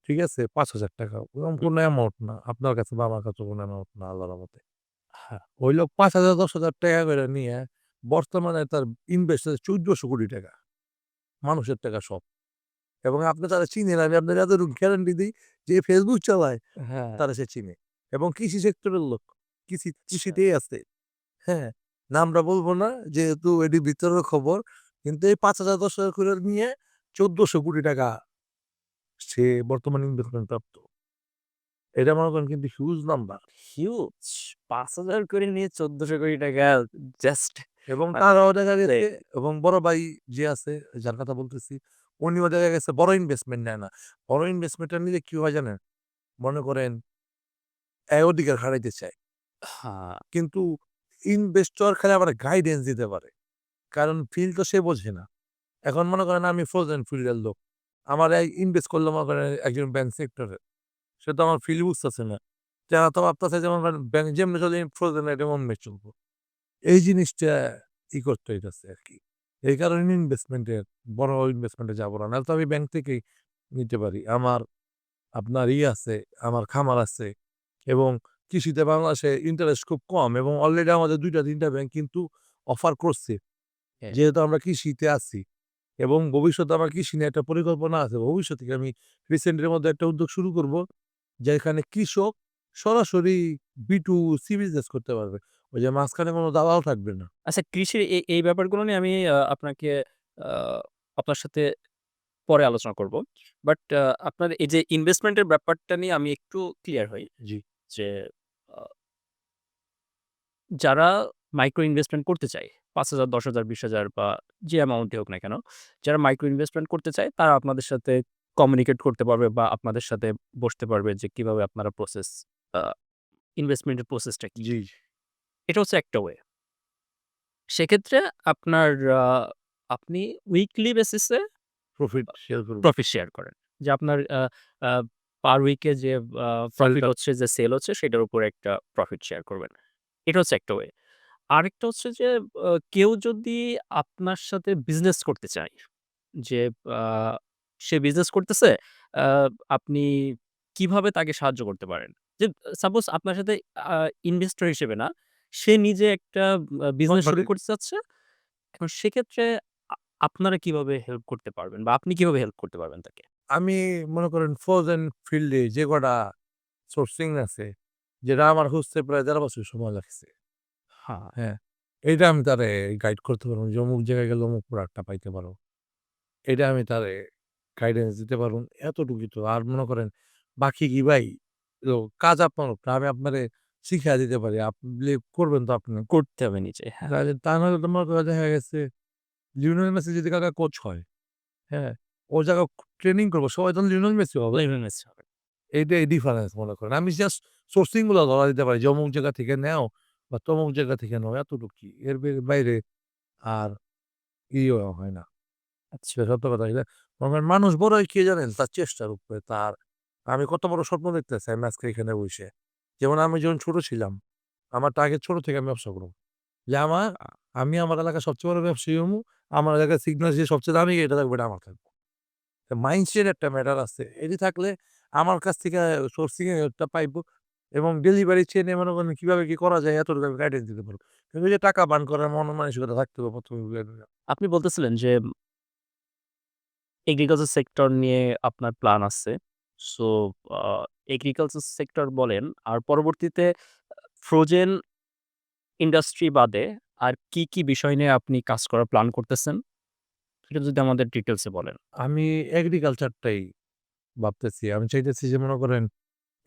Speaker 2: ঠিক আছে? ৳৫,০০০ ওরকম
Speaker 1: হুম,
Speaker 2: কোনো অ্যামাউন্ট না। আপনার কাছে বা আমার কাছে কোনো অ্যামাউন্ট না আল্লাহর রহমতে।
Speaker 1: হ্যাঁ।
Speaker 2: ওই লোক ৫,০০০ ৳১০,০০০ করে নিয়ে বর্তমানে তার ইনভেস্ট হচ্ছে ৳১৪০০ কোটি। মানুষের টাকা সব। এবং আপনি তারা চিনেন, আমি আপনার এতটুকু গ্যারান্টি দেই যে Facebook চালায়,
Speaker 1: হ্যাঁ,
Speaker 2: তারা সে চিনে। এবং কৃষি সেক্টরের লোক।
Speaker 1: আচ্ছা।
Speaker 2: কৃষিতেই আছে। হ্যাঁ? নামটা বলব না যেহেতু এটি ভিতরের খবর। কিন্তু এই ৫,০০০ ৳১০,০০০ করে নিয়ে ৳১৪০০ কোটি সে বর্তমান ইনভেস্টমেন্ট প্রাপ্ত। এটা মনে করেন কিন্তু হিউজ নাম্বার।
Speaker 1: হিউজ ৫,০০০ করে নিয়ে ৳১৪০০ জাস্ট
Speaker 2: এবং
Speaker 1: মানে
Speaker 2: তারাও দেখা গেছে এবং বড় ভাই যে আছে, যার কথা বলতেছি, উনিও দেখা গেছে বড় ইনভেস্টমেন্ট নেয় না। বড় ইনভেস্টমেন্টটা নিলে কি হয় জানেন? মনে করেন অধিকার হারাইতে চায়।
Speaker 1: হ্যাঁ,
Speaker 2: কিন্তু ইনভেস্টর খালি আবার গাইডেন্স দিতে পারে। কারণ ফিল তো সে বোঝে না। এখন মনে করেন আমি ফ্রোজেন ফিল্ডের লোক। আমার ইনভেস্ট করলে মনে করেন একজন ব্যাংক সেক্টরে। সে তো আমার ফিল বুঝতেছে না। যারা তো ভাবতেছে যে মনে করেন ব্যাংক যেমনি চলে ফ্রোজেন এটা অমনি চলবো। এই জিনিসটা করতে হইতেছে আরকি। এই কারণে বড় ইনভেস্টমেন্ট এ যাব না। নাহলে তো আমি ব্যাংক থেকেই নিতে পারি। আমার আপনার আছে, আমার খামার আছে এবং কৃষিতে বাংলাদেশে ইন্টারেস্ট খুব কম এবং অলরেডি আমাদের ২ টা ৩ টা ব্যাংক কিন্তু অফার করছে।
Speaker 1: হ্যাঁ।
Speaker 2: যেহেতু আমরা কৃষিতে আছি এবং ভবিষ্যতে আমার কৃষি নিয়ে একটা পরিকল্পনা আছে। ভবিষ্যতে আমি রিসেন্ট এর মধ্যে একটা উদ্যোগ শুরু করব। যেখানে কৃষক সরাসরি B2C বিজনেস করতে পারবে। ওই যে মাঝখানে কোনো দালাল থাকবে না।
Speaker 1: আচ্ছা, কৃষির এই ব্যাপারগুলো নিয়ে আমি আপনাকে আ আপনার সাথে পরে আলোচনা করব। বাট আপনার এই যে ইনভেস্টমেন্ট এর ব্যাপারটা নিয়ে আমি একটু ক্লিয়ার হই
Speaker 2: জি।
Speaker 1: যে আ যারা মাইক্রো ইনভেস্টমেন্ট করতে চায়, ৫,০০০, ১০,০০০, ২০,০০০ বা যে অ্যামাউন্টই হোক না কেন, যারা মাইক্রো ইনভেস্টমেন্ট করতে চায় তারা আপনাদের সাথে কমিউনিকেট করতে পারবে বা আপনাদের সাথে বসতে পারবে যে কিভাবে আপনারা আ ইনভেস্টমেন্ট এর প্রসেসটা কি?
Speaker 2: জি।
Speaker 1: এটা হচ্ছে একটা ওয়ে। সেক্ষেত্রে আপনার আ আপনি উইকলি বেসিসে
Speaker 2: প্রফিট শেয়ার করব।
Speaker 1: প্রফিট শেয়ার করেন। যে আপনার আ আ পার উইকে যে প্রফিট
Speaker 2: সেলটা
Speaker 1: হচ্ছে, যে সেল হচ্ছে সেটার উপরে একটা প্রফিট শেয়ার করবেন। এটা হচ্ছে একটা ওয়ে। আরেকটা হচ্ছে যে কেউ যদি আপনার সাথে বিজনেস করতে চায়, যে আ সে বিজনেস করতেছে, আ আপনি কিভাবে তাকে সাহায্য করতে পারেন? যে সাপোজ আপনার সাথে আ ইনভেস্টর হিসেবে না, সে নিজে একটা বিজনেস শুরু করতে চাচ্ছে। এখন সেক্ষেত্রে আ আপনারা কিভাবে হেল্প করতে পারবেন বা আপনি কিভাবে হেল্প করতে পারবেন তাকে?
Speaker 2: আমি মনে করেন ফ্রোজেন ফিল্ডে যে কটা সোর্সিং আছে, যেটা আমার খুঁজতে প্রায় ১.৫ বছর সময় লাগছে।
Speaker 1: হ্যাঁ,
Speaker 2: হ্যাঁ? এইটা আমি তারে গাইড করতে পারবো যে অমুক জায়গায় গেলে অমুক প্রোডাক্টটা পাইতে পারো। এটা আমি তারে গাইডেন্স দিতে পারুম। এতটুকুই তো। আর মনে করেন বাকি কি ভাই, তো কাজ আপনার উপরে। আমি আপনারে শিখাইয়া দিতে পারি। আপনি করবেন তো আপনি।
Speaker 1: করতে হবে নিজে। হ্যাঁ,
Speaker 2: তাহলে তা নাহলে তো মনে করেন দেখা গেছে লিওনেল মেসি যদি কালকে কোচ হয়, হ্যাঁ? ও জায়গায় ট্রেনিং করবো। সবাই তো লিওনেল মেসি হবে।
Speaker 1: লাইভে মেসেজ হবে।
Speaker 2: এইটাই ডিফারেন্স মনে করেন। আমি জাস্ট সোর্সিং গুলা ধরা দিতে পারি যে অমুক জায়গা থেকে নেও বা তমুক জায়গা থেকে নাও, এতটুকুই। এর বাইরে আর হয় না।
Speaker 1: আচ্ছা।
Speaker 2: সেটা সত্য কথা। এটা মনে করেন মানুষ বড় হয় কি জানেন? তার চেষ্টার উপরে। আমি কত বড় স্বপ্ন দেখতেছি আমি আজকে এখানে বইসে। যেমন আমি যখন ছোট ছিলাম, আমার টার্গেট ছোট থেকে আমি ব্যবসা করব। যে
Speaker 1: আ
Speaker 2: আমি আমার এলাকার সবচেয়ে বড় ব্যবসায়ী হমু। আমার এলাকার সিগন্যাল যে সবচেয়ে দামি এটা থাকবে, এটা আমার থাকবে। মাইন্ডসেট একটা ম্যাটার আছে। এটি থাকলে আমার কাছ থেকে সোর্সিং টা পাইবো এবং ডেলিভারি চেইনে মনে করেন কিভাবে কি করা যায় এতটুকু আমি গাইডেন্স দিতে পারবো। কিন্তু ওই যে টাকা বার্ন করার মন-মানসিকতা থাকতে হবে ১ম এ।
Speaker 1: আপনি বলতেছিলেন যে এগ্রিকালচার সেক্টর নিয়ে আপনার প্ল্যান আছে। সো আ এগ্রিকালচার সেক্টর বলেন আর পরবর্তীতে ফ্রোজেন ইন্ডাস্ট্রি বাদে আর কি বিষয় নিয়ে আপনি কাজ করার প্ল্যান করতেছেন? সেটা যদি আমাদের ডিটেইলস এ বলেন।
Speaker 2: আমি এগ্রিকালচারটাই ভাবতেছি। আমি চাইতেছি যে মনে করেন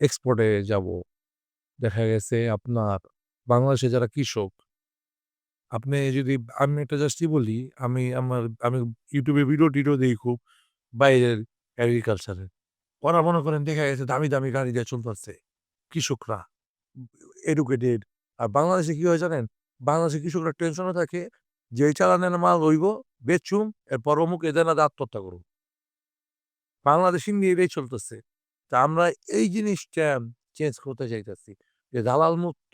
Speaker 2: এক্সপোর্ট এ যাবো। দেখা গেছে আপনার বাংলাদেশে যারা কৃষক, আপনি যদি আমি একটা জাস্টই বলি, আমি YouTube এ ভিডিও-টিডিও দেখি খুব বাইরের এগ্রিকালচারের। ওরা মনে করেন দেখা গেছে দামি গাড়ি দিয়ে চলতেছে। কৃষকরা এডুকেটেড। আর বাংলাদেশে কি হয় জানেন? বাংলাদেশের কৃষকরা টেনশনে থাকে যে এই চালানের মাল হইব, বেচুম, এরপর অমুক এদের না আত্মহত্যা করব। বাংলাদেশ নিয়ে এটাই চলতেছে। তা আমরা এই জিনিসটা চেঞ্জ করতে চাইতেছি। যে দালাল মুক্ত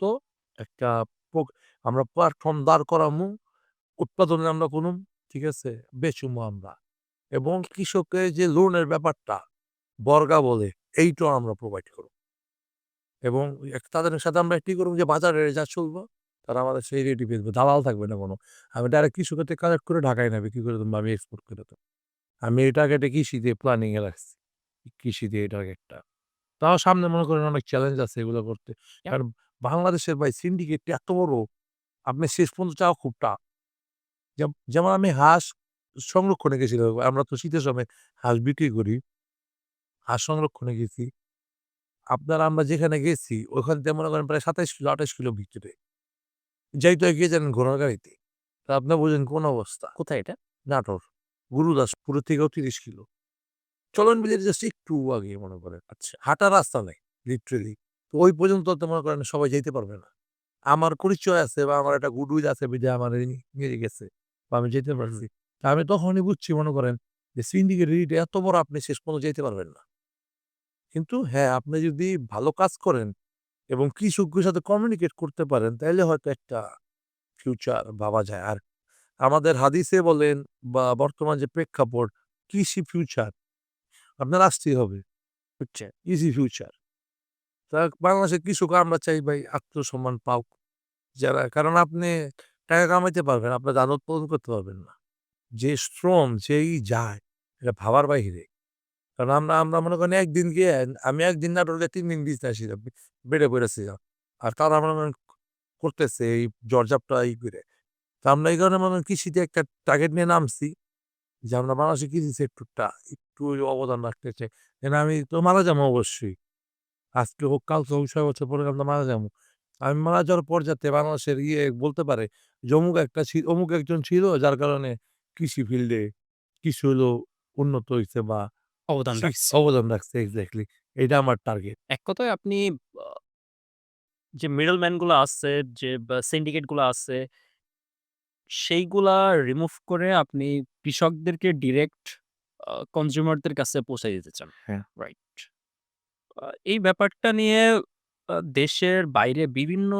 Speaker 2: একটা পোক আমরা প্ল্যাটফর্ম দাঁড় করামু, উৎপাদনে আমরা করুম, ঠিক আছে? বেচুমু আমরা। এবং কৃষকের যে লোনের ব্যাপারটা বর্গা বলে, এইটাও আমরা প্রোভাইড করব। এবং তাদের সাথে আমরা কি করব যে বাজারে যা চলবো, তারা আমাদের সেই রেটই বেচবে। দালাল থাকবে না কোনো। আমি ডাইরেক্ট কৃষকের থেকে কালেক্ট করে ঢাকায় না বিক্রি করে দেব, আমি এক্সপোর্ট করে দেব। আমি এই টার্গেটে কৃষি দিয়ে প্ল্যানিং এ রাখছি। কৃষি দিয়ে এই টার্গেটটা। তাও সামনে মনে করেন অনেক চ্যালেঞ্জ আছে এগুলো করতে।
Speaker 1: ইয়াহ!
Speaker 2: কারণ বাংলাদেশের ভাই সিন্ডিকেট এত বড়, আপনি শেষ পর্যন্ত চাওয়া খুব টাফ। যেমন আমি হাঁস সংরক্ষণে গেছিলাম। আমরা তো শীতের সময় হাঁস বিক্রি করি। হাঁস সংরক্ষণে গেছি। আমরা যেখানে গেছি ওখান থেকে মনে করেন প্রায় ২৭ কিলো ২৮ কিলো ভিতরে। যাইতে হয় গিয়ে জানেন ঘোড়ার গাড়িতে। তা আপনি বুঝেন কোন অবস্থা।
Speaker 1: কোথায় এটা?
Speaker 2: নাটোর, গুরুদাসপুরের থেকেও ৩০ কিলো। চলন বিলের জাস্ট একটু আগে মনে করেন।
Speaker 1: আচ্ছা।
Speaker 2: হাঁটার রাস্তা নাই লিটারেলি। তো ওই পর্যন্ত তো মনে করেন সবাই যাইতে পারবে না। আমার পরিচয় আছে বা আমার একটা গুডউইল আছে বিধায় আমারে নিয়ে গেছে বা আমি যেতে
Speaker 1: হুম।
Speaker 2: পারছি। তা আমি তখনই বুঝছি মনে করেন যে সিন্ডিকেট রিট এত বড় আপনি শেষ পর্যন্ত যাইতে পারবেন না। কিন্তু হ্যাঁ, আপনি যদি ভালো কাজ করেন এবং কৃষকদের সাথে কমিউনিকেট করতে পারেন তাইলে হয়তো একটা ফিউচার ভাবা যায়। আর আমাদের হাদিসে বলেন বা বর্তমান যে প্রেক্ষাপট কৃষি ফিউচার আপনার আসতেই হবে।
Speaker 1: হচ্ছে।
Speaker 2: Easy future. তা বাংলাদেশের কৃষক আমরা চাই ভাই আত্মসম্মান পাওক। কারণ আপনি টাকা কামাইতে পারবেন, আপনার ধান উৎপাদন করতে পারবেন না। যে শ্রম যেই যায় এটা ভাবার বাহিরে। কারণ আমরা আমরা মনে করেন একদিন গিয়ে আমি একদিন নাটোর গিয়ে ৩ দিন ভিজতে আসি বেডে পড়েছিলাম। আর তারা মনে করেন করতেছে এই ঝড়-ঝাপটা করে। তো আমরা এই কারণে মনে করেন কৃষিতে একটা টার্গেট নিয়ে নামছি যে আমরা বাংলাদেশের কৃষি সেক্টরটা একটু অবদান রাখতে চাই। আমি তো মারা যাবো অবশ্যই। আজকে হোক কালকে হোক ৬ বছর পরে আমরা মারা যাবো। আমি মারা যাওয়ার পর যাতে বাংলাদেশের বলতে পারে যে অমুক একজন ছিল যার কারণে কৃষি ফিল্ডে কিছু হলেও উন্নত হইছে বা
Speaker 1: অবদান রাখছে।
Speaker 2: অবদান রাখছে এক্সাক্টলি। এইটা আমার টার্গেট।
Speaker 1: এক কথায় আপনি আ যে মিডল ম্যান গুলা আছে, যে সিন্ডিকেট গুলা আছে, সেইগুলা রিমুভ করে আপনি কৃষকদেরকে ডিরেক্ট কনজিউমার দের কাছে পৌঁছায় দিতে চান।
Speaker 2: হ্যাঁ।
Speaker 1: রাইট। এই ব্যাপারটা নিয়ে দেশের বাইরে বিভিন্ন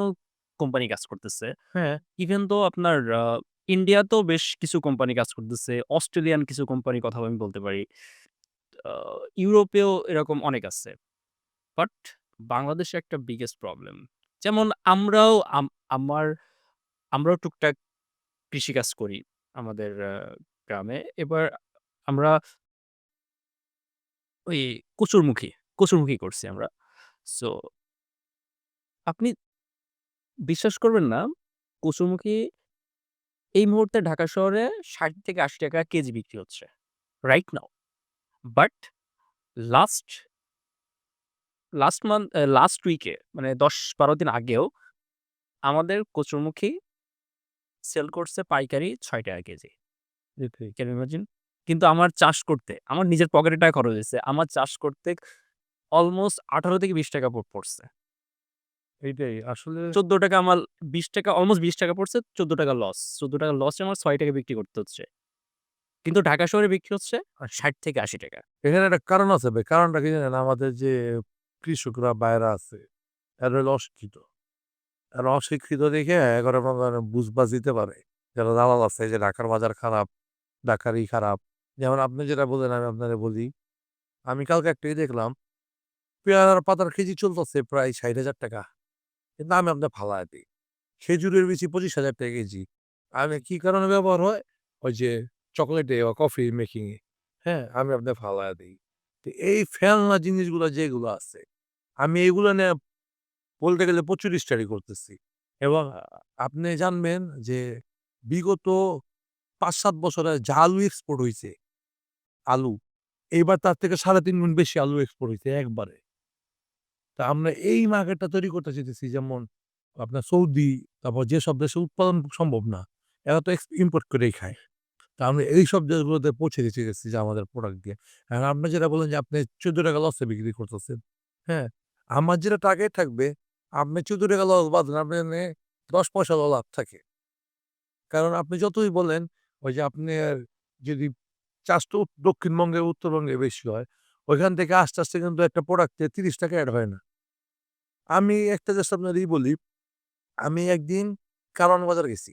Speaker 1: কোম্পানি কাজ করতেছে।
Speaker 2: হ্যাঁ,
Speaker 1: ইভেন দো আপনার ইন্ডিয়াতেও বেশ কিছু কোম্পানি কাজ করতেছে। অস্ট্রেলিয়ান কিছু কোম্পানির কথাও আমি বলতে পারি। আ ইউরোপেও এরকম অনেক আছে। বাট বাংলাদেশে একটা বিগেস্ট প্রবলেম। যেমন আমরাও আমার আমরাও টুকটাক কৃষিকাজ করি আমাদের গ্রামে। এবার আমরা ওই কচুরমুখী করছি আমরা। সো আপনি বিশ্বাস করবেন না, কচুরমুখী এই মুহূর্তে ঢাকা শহরে ৳৬০-৮০ কেজি বিক্রি হচ্ছে। Right now. But last last উইকে মানে ১০-১২ দিন আগেও আমাদের কচুরমুখী সেল করছে পাইকারি ৳৬ কেজি।
Speaker 2: এটাই,
Speaker 1: ক্যান ইউ ইমাজিন? কিন্তু আমার চাষ করতে আমার নিজের পকেটে টাকা খরচ হইছে। আমার চাষ করতে অলমোস্ট ৳১৮-৳২০ পড়ছে।
Speaker 2: এইটাই। আসলে
Speaker 1: ৳১৪ আমার ৳২০ অলমোস্ট ৳২০ পড়ছে, ৳১৪ লস। ৳১৪ লসে আমার ৳৬ বিক্রি করতে হচ্ছে। কিন্তু ঢাকা শহরে বিক্রি হচ্ছে
Speaker 2: আস
Speaker 1: ৳৬০-৮০।
Speaker 2: এখানে একটা কারণ আছে ভাই। কারণটা কি জানেন? আমাদের যে কৃষকরা বাইরে আছে, এরা হলো অশিক্ষিত। আর অশিক্ষিত দেখে একেবারে মনে করেন বুঝবাজ দিতে পারে। যারা দালাল আছে যে ঢাকার বাজার খারাপ, ঢাকারই খারাপ। যেমন আপনি যেটা বললেন আমি আপনারে বলি। আমি কালকে একটা দেখলাম, পেয়ারার পাতার কেজি চলতেছে প্রায় ৳৬০,০০০ কিন্তু আমি আপনার ফালায় দিই। খেজুরের বিচি ৳২৫,০০০ কেজি। আমি কি কারণে ব্যবহার হয়? ওই যে চকোলেটে বা কফি মেকিং এ, হ্যাঁ? আমি আপনার ফালায়া দেই। তো এই ফেলনা জিনিসগুলা যেগুলো আছে, আমি এগুলো নিয়ে বলতে গেলে প্রচুর স্টাডি করতেছি। এবং আপনি জানবেন যে বিগত ৫-৭ বছরে যা আলু এক্সপোর্ট হইছে, আলু, এইবার তার থেকে ৩.৫ গুণ বেশি আলু এক্সপোর্ট হইছে একবারে। তা আমরা এই মার্কেটটা তৈরি করতে চাইতেছি, যেমন আপনার সৌদি, তারপর যেসব দেশে উৎপাদন সম্ভব না, এরা তো ইম্পোর্ট করেই খায়। তা আমরা এইসব দেশগুলোতে পৌঁছে দিতে চাইতেছি যে আমাদের প্রোডাক্ট দিয়ে। আর আপনি যেটা বললেন যে আপনি ৳১৪ লসে বিক্রি করতেছেন, হ্যাঁ? আমার যেটা টার্গেট থাকবে, আপনি ৳১৪ লস বাদে আপনার ১০ পয়সা লাভ থাকে। কারণ আপনি যতই বলেন ওই যে আপনার যদি চাষটা দক্ষিণবঙ্গে, উত্তরবঙ্গে বেশি হয়, ওইখান থেকে আস্তে, আস্তে কিন্তু একটা প্রোডাক্টে ৳৩০ এড হয় না। আমি একটা জাস্ট আপনার বলি, আমি একদিন কারওয়ান বাজার গেছি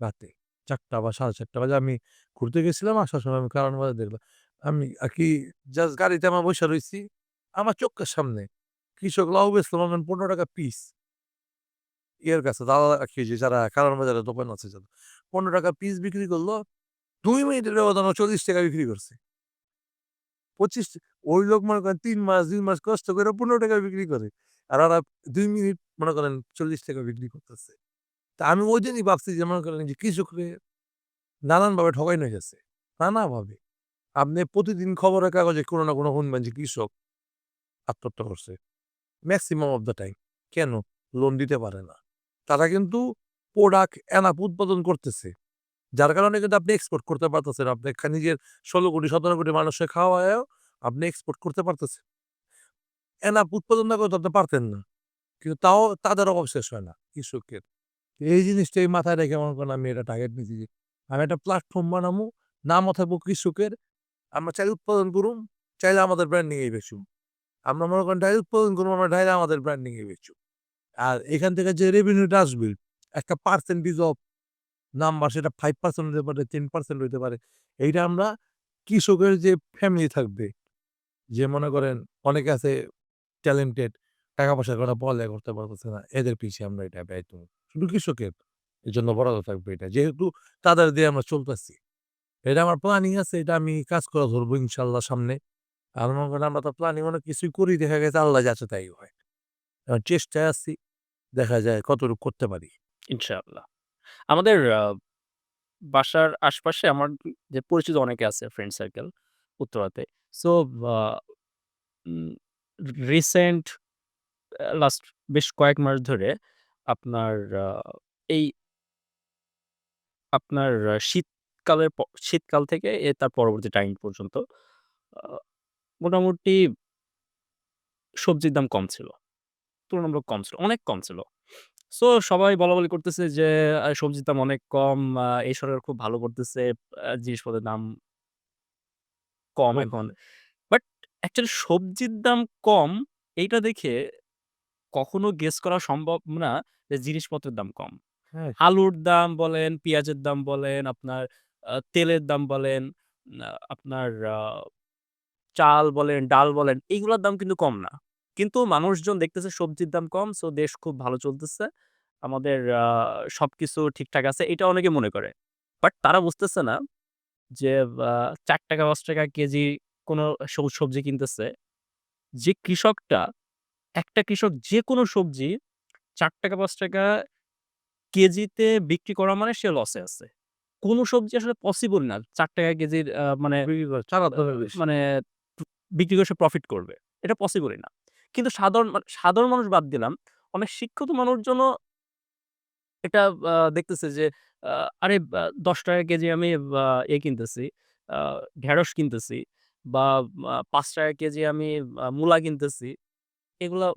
Speaker 2: রাতে ৪টা বা ৪:৩০ বাজে আমি ঘুরতে গেছিলাম। আসার সময় আমি কারওয়ান বাজার দেখলাম। আমি আরকি জাস্ট গাড়িতে আমার বইসা রইছি। আমার চোখের সামনে কৃষক লাউ বেচলো মনে করেন ৳১৫ পিস। ইয়ের কাছে দালাল আরকি যে যারা কারওয়ান বাজারে দোকান আছে যাদের, ৳১৫ পিস বিক্রি করলো। ২ মিনিটের ব্যবধানে ৳৪০ বিক্রি করছে। ২৫ ওই লোক মনে করেন ৩ মাস ২ মাস কষ্ট করে ৳১৫ বিক্রি করে। আর ওরা ২ মিনিট মনে করেন ৳৪০ বিক্রি করতেছে। তা আমি ওইদিনই ভাবছি যে মনে করেন যে কৃষকরে নানানভাবে ঠকাইনো গেছে। নানাভাবে। আপনি প্রতিদিন খবরের কাগজে কোনো না কোনো শুনবেন যে কৃষক আত্মহত্যা করছে। Maximum of the time. কেন? লোন দিতে পারে না। তারা কিন্তু প্রোডাক্ট এনাফ উৎপাদন করতেছে। যার কারণে কিন্তু আপনি এক্সপোর্ট করতে পারতেছেন। আপনি নিজের ১৬ কোটি ১৭ কোটি মানুষকে খাওয়ায়ও আপনি এক্সপোর্ট করতে পারতেছেন। এনাফ উৎপাদন না করতে আপনি পারতেন না। কিন্তু তাও তাদের অভাব শেষ হয় না কৃষকের। এই জিনিসটাই মাথায় রেখে মনে করেন আমি এটা টার্গেট নিছি যে আমি একটা প্ল্যাটফর্ম বানামু। নামও থাকবো কৃষকের। আমরা চাইলে উৎপাদন করুম, চাইলে আমাদের ব্র্যান্ডিং এ বেচুম। আমরা মনে করেন ডাইরেক্ট উৎপাদন করবো, আমরা ডাইরেক্ট আমাদের ব্র্যান্ডিং এ বেচুম। আর এখান থেকে যে রেভিনিউটা আসবে, একটা পার্সেন্টেজ অফ নাম্বার, সেটা 5% হতে পারে, 10% হইতে পারে। এইটা আমরা কৃষকের যে ফ্যামিলি থাকবে, যে মনে করেন অনেকে আছে ট্যালেন্টেড, টাকা-পয়সার কারণে পড়ালেখা করতে পারতেছে না। এদের পিছে আমরা এটা ব্যয় করব। শুধু কৃষকের। এজন্য বরাদ্দ থাকবে এটা। যেহেতু তাদের দিয়ে আমরা চলতেছি। এটা আমার প্ল্যানিং আছে। এটা আমি কাজ করে ধরবো ইনশাআল্লাহ সামনে। আর মনে করেন আমরা তো প্ল্যানিং অনেক কিছুই করি। দেখা গেছে আল্লাহ যাচ্ছে তাই হয়। এখন চেষ্টায় আছি। দেখা যায় কতটুকু করতে পারি।
Speaker 1: ইনশাআল্লাহ। আমাদের বাসার আশপাশে আমার যে পরিচিত অনেকে আছে ফ্রেন্ড সার্কেল উত্তরাতে। সো আ উম রিসেন্ট লাস্ট বেশ কয়েক মাস ধরে আপনার আ এই আপনার শীতকালের শীতকাল থেকে তার পরবর্তী টাইম পর্যন্ত আ মোটামুটি সবজির দাম কম ছিল। তুলনামূলক কম ছিল। অনেক কম ছিল। সো সবাই বলাবলি করতেছে যে সবজির দাম অনেক কম। এই সরকার খুব ভালো করতেছে। জিনিসপত্রের দাম কম
Speaker 2: হুম।
Speaker 1: এখন। বাট অ্যাকচুয়ালি সবজির দাম কম এইটা দেখে কখনো গেস করা সম্ভব না যে জিনিসপত্রের দাম কম।
Speaker 2: হ্যাঁ,
Speaker 1: আলুর দাম বলেন, পেঁয়াজের দাম বলেন, আপনার তেলের দাম বলেন, আপনার চাল বলেন, ডাল বলেন, এগুলার দাম কিন্তু কম না। কিন্তু মানুষজন দেখতেছে সবজির দাম কম, সো দেশ খুব ভালো চলতেছে। আমাদের সবকিছু ঠিকঠাক আছে। এটা অনেকে মনে করে। বাট তারা বুঝতেছে না যে আ ৳৪ ৳৫ কেজি কোন সবজি কিনতেছে। যে কৃষকটা একটা কৃষক যেকোনো সবজি ৳৪ ৳৫ কেজিতে বিক্রি করা মানে সে লসে আছে। কোন সবজি আসলে পসিবল না ৳৪ কেজির মানে
Speaker 2: চালার
Speaker 1: আ
Speaker 2: দরকার বেশি।
Speaker 1: মানে বিক্রি করে সে প্রফিট করবে। এটা পসিবলই না। কিন্তু সাধারণ মানুষ বাদ দিলাম। অনেক শিক্ষিত মানুষজনও এটা দেখতেছে যে আ আরে ৳১০ কেজি আমি কিনতেছি, আ ঢেঁড়স কিনতেছি বা ৳৫ কেজি আমি মূলা কিনতেছি। এগুলা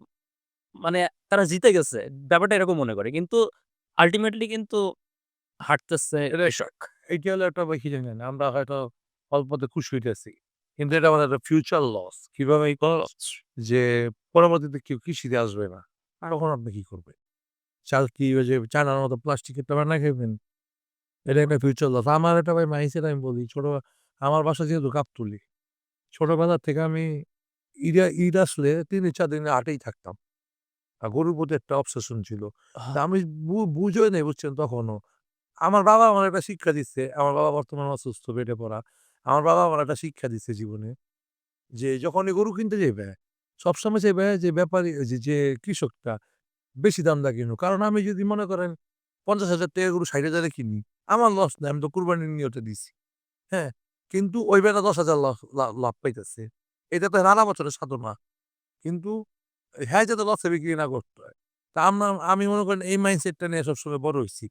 Speaker 1: মানে তারা জিতে গেছে। ব্যাপারটা এরকম মনে করে। কিন্তু আল্টিমেটলি কিন্তু হারতেছে
Speaker 2: এটা
Speaker 1: কৃষক।
Speaker 2: এইটা হলো একটা কি জানেন? আমরা হয়তো অল্পতে খুশি হইতেছি। কিন্তু এটা আমাদের একটা ফিউচার লস। কিভাবে এই লস? যে পরবর্তীতে কেউ কৃষিতে আসবে না। তখন আপনি কি করবেন? চাল কি ওই যে চায়নার মতো প্লাস্টিকের টা বানায় খাইবেন? এটা একটা ফিউচার লস। আমার একটা ভাই মাইন্ডসেট আমি বলি আমার বাসা যেহেতু গাবতলী। ছোটবেলা থেকে আমি ঈদ আসলে ৩-৪ দিন হাটেই থাকতাম। গরুর প্রতি একটা অবসেশন ছিল। তা আমি বুঝই নাই বুঝছেন তখনও। আমার বাবা আমার একটা শিক্ষা দিচ্ছে। আমার বাবা বর্তমানে অসুস্থ, বেডে পড়া। আমার বাবা আমার একটা শিক্ষা দিচ্ছে জীবনে যে যখনই গরু কিনতে যাইবে, সবসময় চাইবে যে ব্যাপারী যে কৃষকটা বেশি দাম দা কিনুক। কারণ আমি যদি মনে করেন ৳৫০,০০০ গরু ৳৬০,০০০ এ কিনি, আমার লস নাই। আমি তো কুরবানির নিয়তে দিছি। হ্যাঁ? কিন্তু ওই বেটা ১০,০০০ লাভ পাইতেছে। এটা তো নানা বছরের সাধনা। কিন্তু হ্যাঁ, যাতে লসে বিক্রি না করতে হয়। তা আমি মনে করেন এই মাইন্ডসেটটা নিয়ে সবসময় বড় হইছি।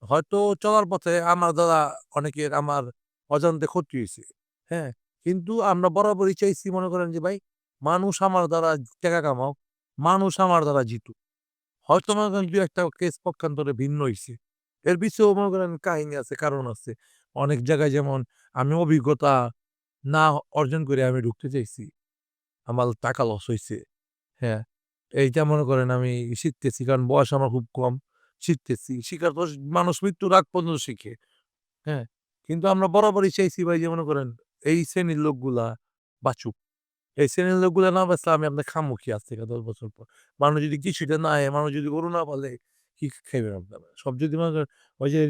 Speaker 2: হয়তো চলার পথে আমার দ্বারা অনেকের আমার অজান্তে ক্ষতি হইছে। হ্যাঁ? কিন্তু আমরা বরাবরই চাইছি মনে করেন যে ভাই মানুষ আমার দ্বারা টাকা কামাক, মানুষ আমার দ্বারা জিতুক। হয়তো
Speaker 1: আচ্ছা।
Speaker 2: মনে করেন ২-১ টা কেস পক্ষান্তরে ভিন্ন হইছে। এর পিছেও মনে করেন কাহিনী আছে, কারণ আছে। অনেক জায়গায় যেমন আমি অভিজ্ঞতা না অর্জন করে আমি ঢুকতে চাইছি। আমার টাকা লস হইছে। হ্যাঁ, এইটা মনে করেন আমি শিখতেছি। কারণ বয়স আমার খুব কম। শিখতেছি। শিখার তো মানুষ মৃত্যুর আগ পর্যন্ত শিখে। হ্যাঁ? কিন্তু আমরা বরাবরই চাইছি ভাই যে মনে করেন এই শ্রেণীর লোকগুলা বাঁচুক। এই শ্রেণীর লোকগুলা না বাঁচলে আমি আপনার খামু কি আজ থেকে ১০ বছর পর? মানুষ যদি কিছুটা না খায়, মানুষ যদি গরু না পালে কি খাইবেন আপনারা? সব যদি মনে করেন ওই যে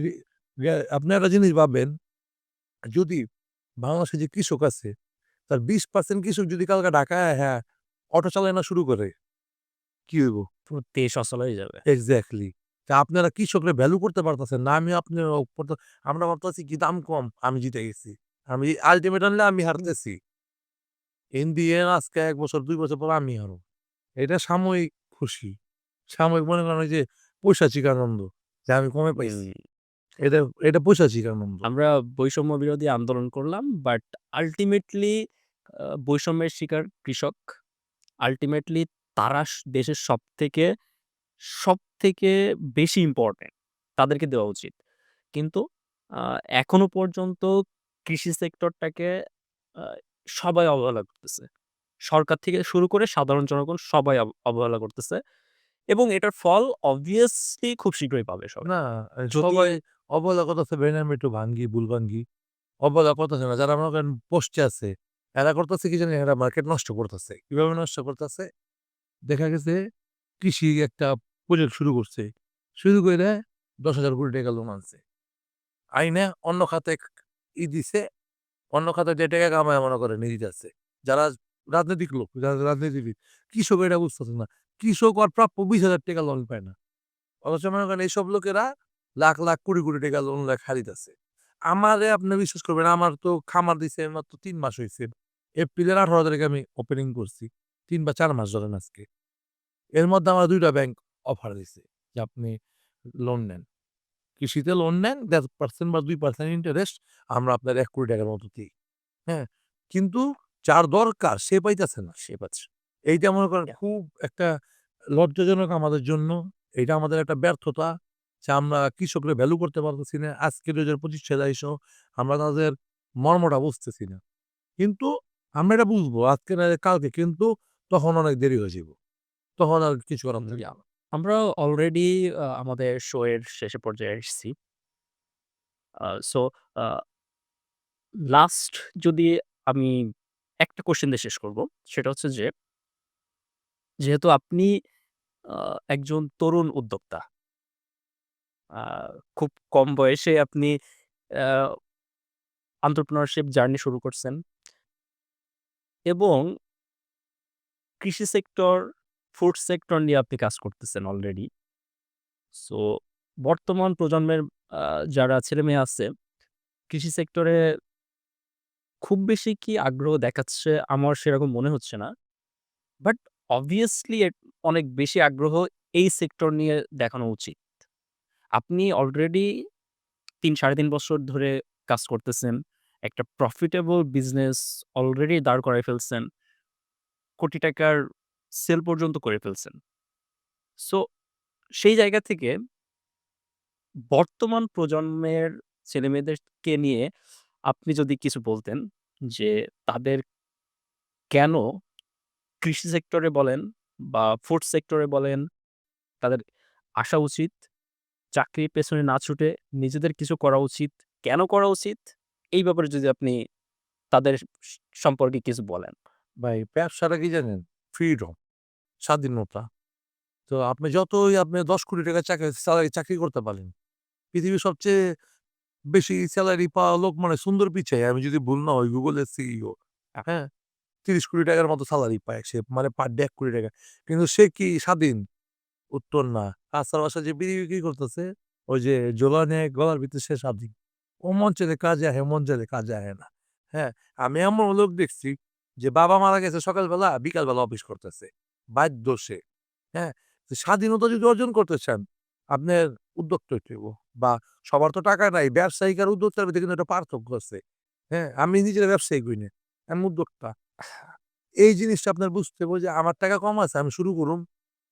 Speaker 2: আপনি একটা জিনিস ভাববেন, যদি বাংলাদেশে যে কৃষক আছে তার ২০% কৃষক যদি কালকে ঢাকায় হ্যাঁ, অটো চালানো শুরু করে, কি হইব?
Speaker 1: পুরো দেশ অচল হয়ে যাবে।
Speaker 2: এক্সাক্টলি। তা আপনারা কৃষকরে ভ্যালু করতে পারতেছেন না। আমি আপনি আমরা ভাবতেছি কি দাম কম, আমি জিতে গেছি। আমি আল্টিমেট আনলে আমি হারতেছি। ইন দি এন্ড আজকে ১ বছর ২ বছর পর আমি হারব। এটা সাময়িক খুশি। সাময়িক মনে করেন ওই যে পৈশাচিক আনন্দ যে আমি কমে পাইছি।
Speaker 1: হুম।
Speaker 2: এটা এটা পৈশাচিক আনন্দ।
Speaker 1: আমরা বৈষম্য বিরোধী আন্দোলন করলাম। বাট আল্টিমেটলি বৈষম্যের শিকার কৃষক। আল্টিমেটলি তারা দেশের সবথেকে বেশি ইম্পোর্টেন্ট। তাদেরকে দেওয়া উচিত। কিন্তু আ এখনো পর্যন্ত কৃষি সেক্টরটাকে আ সবাই অবহেলা করতেছে। সরকার থেকে শুরু করে সাধারণ জনগণ সবাই অবহেলা করতেছে এবং এটার ফল obviously খুব শীঘ্রই পাবে সবাই।
Speaker 2: না,
Speaker 1: যদি
Speaker 2: সবাই অবহেলা করতেছে ব্রেন আমি একটু ভাঙ্গি, ভুল ভাঙ্গি। অবহেলা করতেছে না। যারা মনে করেন পোস্টে আছে, এরা করতেছে কি জানি? এরা মার্কেট নষ্ট করতেছে। কিভাবে নষ্ট করতেছে? দেখা গেছে কৃষি একটা প্রজেক্ট শুরু করছে। শুরু কইরা ৳১০,০০০ লোন আনছে। আইনা অন্য খাতে দিছে। অন্য খাতে যে টাকা কামায় মনে করেন দিতেছে। যারা রাজনৈতিক লোক, যারা রাজনীতিবিদ, কৃষক এটা বুঝতেছে না। কৃষক ওর প্রাপ্য ৳২০,০০০ লোন পায় না। অথচ মনে করেন এইসব লোকেরা লাখ, লাখ, কোটি, টাকা লোন লেয়া খারিতাছে। আমারে আপনি বিশ্বাস করবেন আমার তো খামার দিছে মাত্র ৩ মাস হইছে। এপ্রিলের ১৮ তারিখে আমি ওপেনিং করছি। ৩ বা ৪ মাস ধরেন আজকে। এর মধ্যে আমার ২ টা ব্যাংক অফার দিছে যে আপনি লোন নেন। কৃষিতে লোন নেন ১.৫% বা ২% ইন্টারেস্ট আমরা আপনার ৳১,০০,০০,০০০ মতো দেই। হ্যাঁ? কিন্তু যার দরকার সে পাইতেছে না।
Speaker 1: সে পাচ্ছে।
Speaker 2: এইটা মনে করেন
Speaker 1: Yeah.
Speaker 2: খুব একটা লজ্জাজনক আমাদের জন্য। এইটা আমাদের একটা ব্যর্থতা যে আমরা কৃষকরে ভ্যালু করতে পারতেছি না। আজকে ২০২৫ সালে আইসা আমরা তাদের মর্মটা বুঝতেছি না। কিন্তু আমরা এটা বুঝবো আজকে না কালকে, কিন্তু তখন অনেক দেরি হয়ে যাইব। তখন আর কিছু করার থাকবে
Speaker 1: Yeah.
Speaker 2: না।
Speaker 1: আমরা অলরেডি আমাদের শো এর শেষের পর্যায়ে এসেছি। সো আ লাস্ট যদি আমি একটা কোয়েশ্চেন দিয়ে শেষ করব। সেটা হচ্ছে যে, যেহেতু আপনি আ একজন তরুণ উদ্যোক্তা, আ খুব কম বয়সে আপনি আ entrepreneurship জার্নি শুরু করছেন এবং কৃষি সেক্টর, ফুড সেক্টর নিয়ে আপনি কাজ করতেছেন অলরেডি। সো বর্তমান প্রজন্মের আ যারা ছেলেমেয়ে আছে, কৃষি সেক্টরে খুব বেশি কি আগ্রহ দেখাচ্ছে আমার সেরকম মনে হচ্ছে না। বাট obviously অনেক বেশি আগ্রহ এই সেক্টর নিয়ে দেখানো উচিত। আপনি অলরেডি ৩ বছর ধরে কাজ করতেছেন। একটা প্রফিটেবল বিজনেস অলরেডি দাঁড় করায় ফেলছেন। কোটি টাকার সেল পর্যন্ত করে ফেলছেন। সো সেই জায়গা থেকে বর্তমান প্রজন্মের ছেলেমেয়েদেরকে নিয়ে আপনি যদি কিছু বলতেন যে তাদের কেন কৃষি সেক্টরে বলেন বা ফুড সেক্টরে বলেন, তাদের আসা উচিত। চাকরির পেছনে না ছুটে নিজেদের কিছু করা উচিত। কেন করা উচিত? এই ব্যাপারে যদি আপনি তাদের সম্পর্কে কিছু বলেন।
Speaker 2: ভাই ব্যবসাটা কি জানেন? ফ্রিডম, স্বাধীনতা। তো আপনি যতই আপনি ৳১০,০০,০০,০০০ স্যালারি চাকরি করতে পারেন। পৃথিবীর সবচেয়ে বেশি স্যালারি পাওয়া লোক মানে সুন্দর পিচাই। আমি যদি ভুল না হই Google এর সিইও। হ্যাঁ? ৳৩০,০০,০০,০০০ র মতো স্যালারি পায় সে। মানে পার ডে ৳১,০০,০০,০০০। কিন্তু সে কি স্বাধীন? উত্তর না। রাস্তার পাশে যে বিড়ি বিক্রি করতেছে, ওই যে জোলা নিয়ে গলার ভিতরে সে স্বাধীন। ও মন চাইলে কাজে আহে, মন চাইলে কাজে আহে না। হ্যাঁ? আমি এমন লোক দেখছি যে বাবা মারা গেছে সকালবেলা, বিকালবেলা অফিস করতেছে। বাধ্য সে। হ্যাঁ? তো স্বাধীনতা যদি অর্জন করতে চান, আপনার উদ্যোক্তা হইতে হইব। বা সবার তো টাকা নাই। ব্যবসায়িক আর উদ্যোক্তার ভিতরে কিন্তু একটা পার্থক্য আছে। হ্যাঁ? আমি নিজের ব্যবসায়ী কই না। আমি উদ্যোক্তা। এই জিনিসটা আপনার বুঝতে হবে যে আমার টাকা কম আছে, আমি শুরু করুম।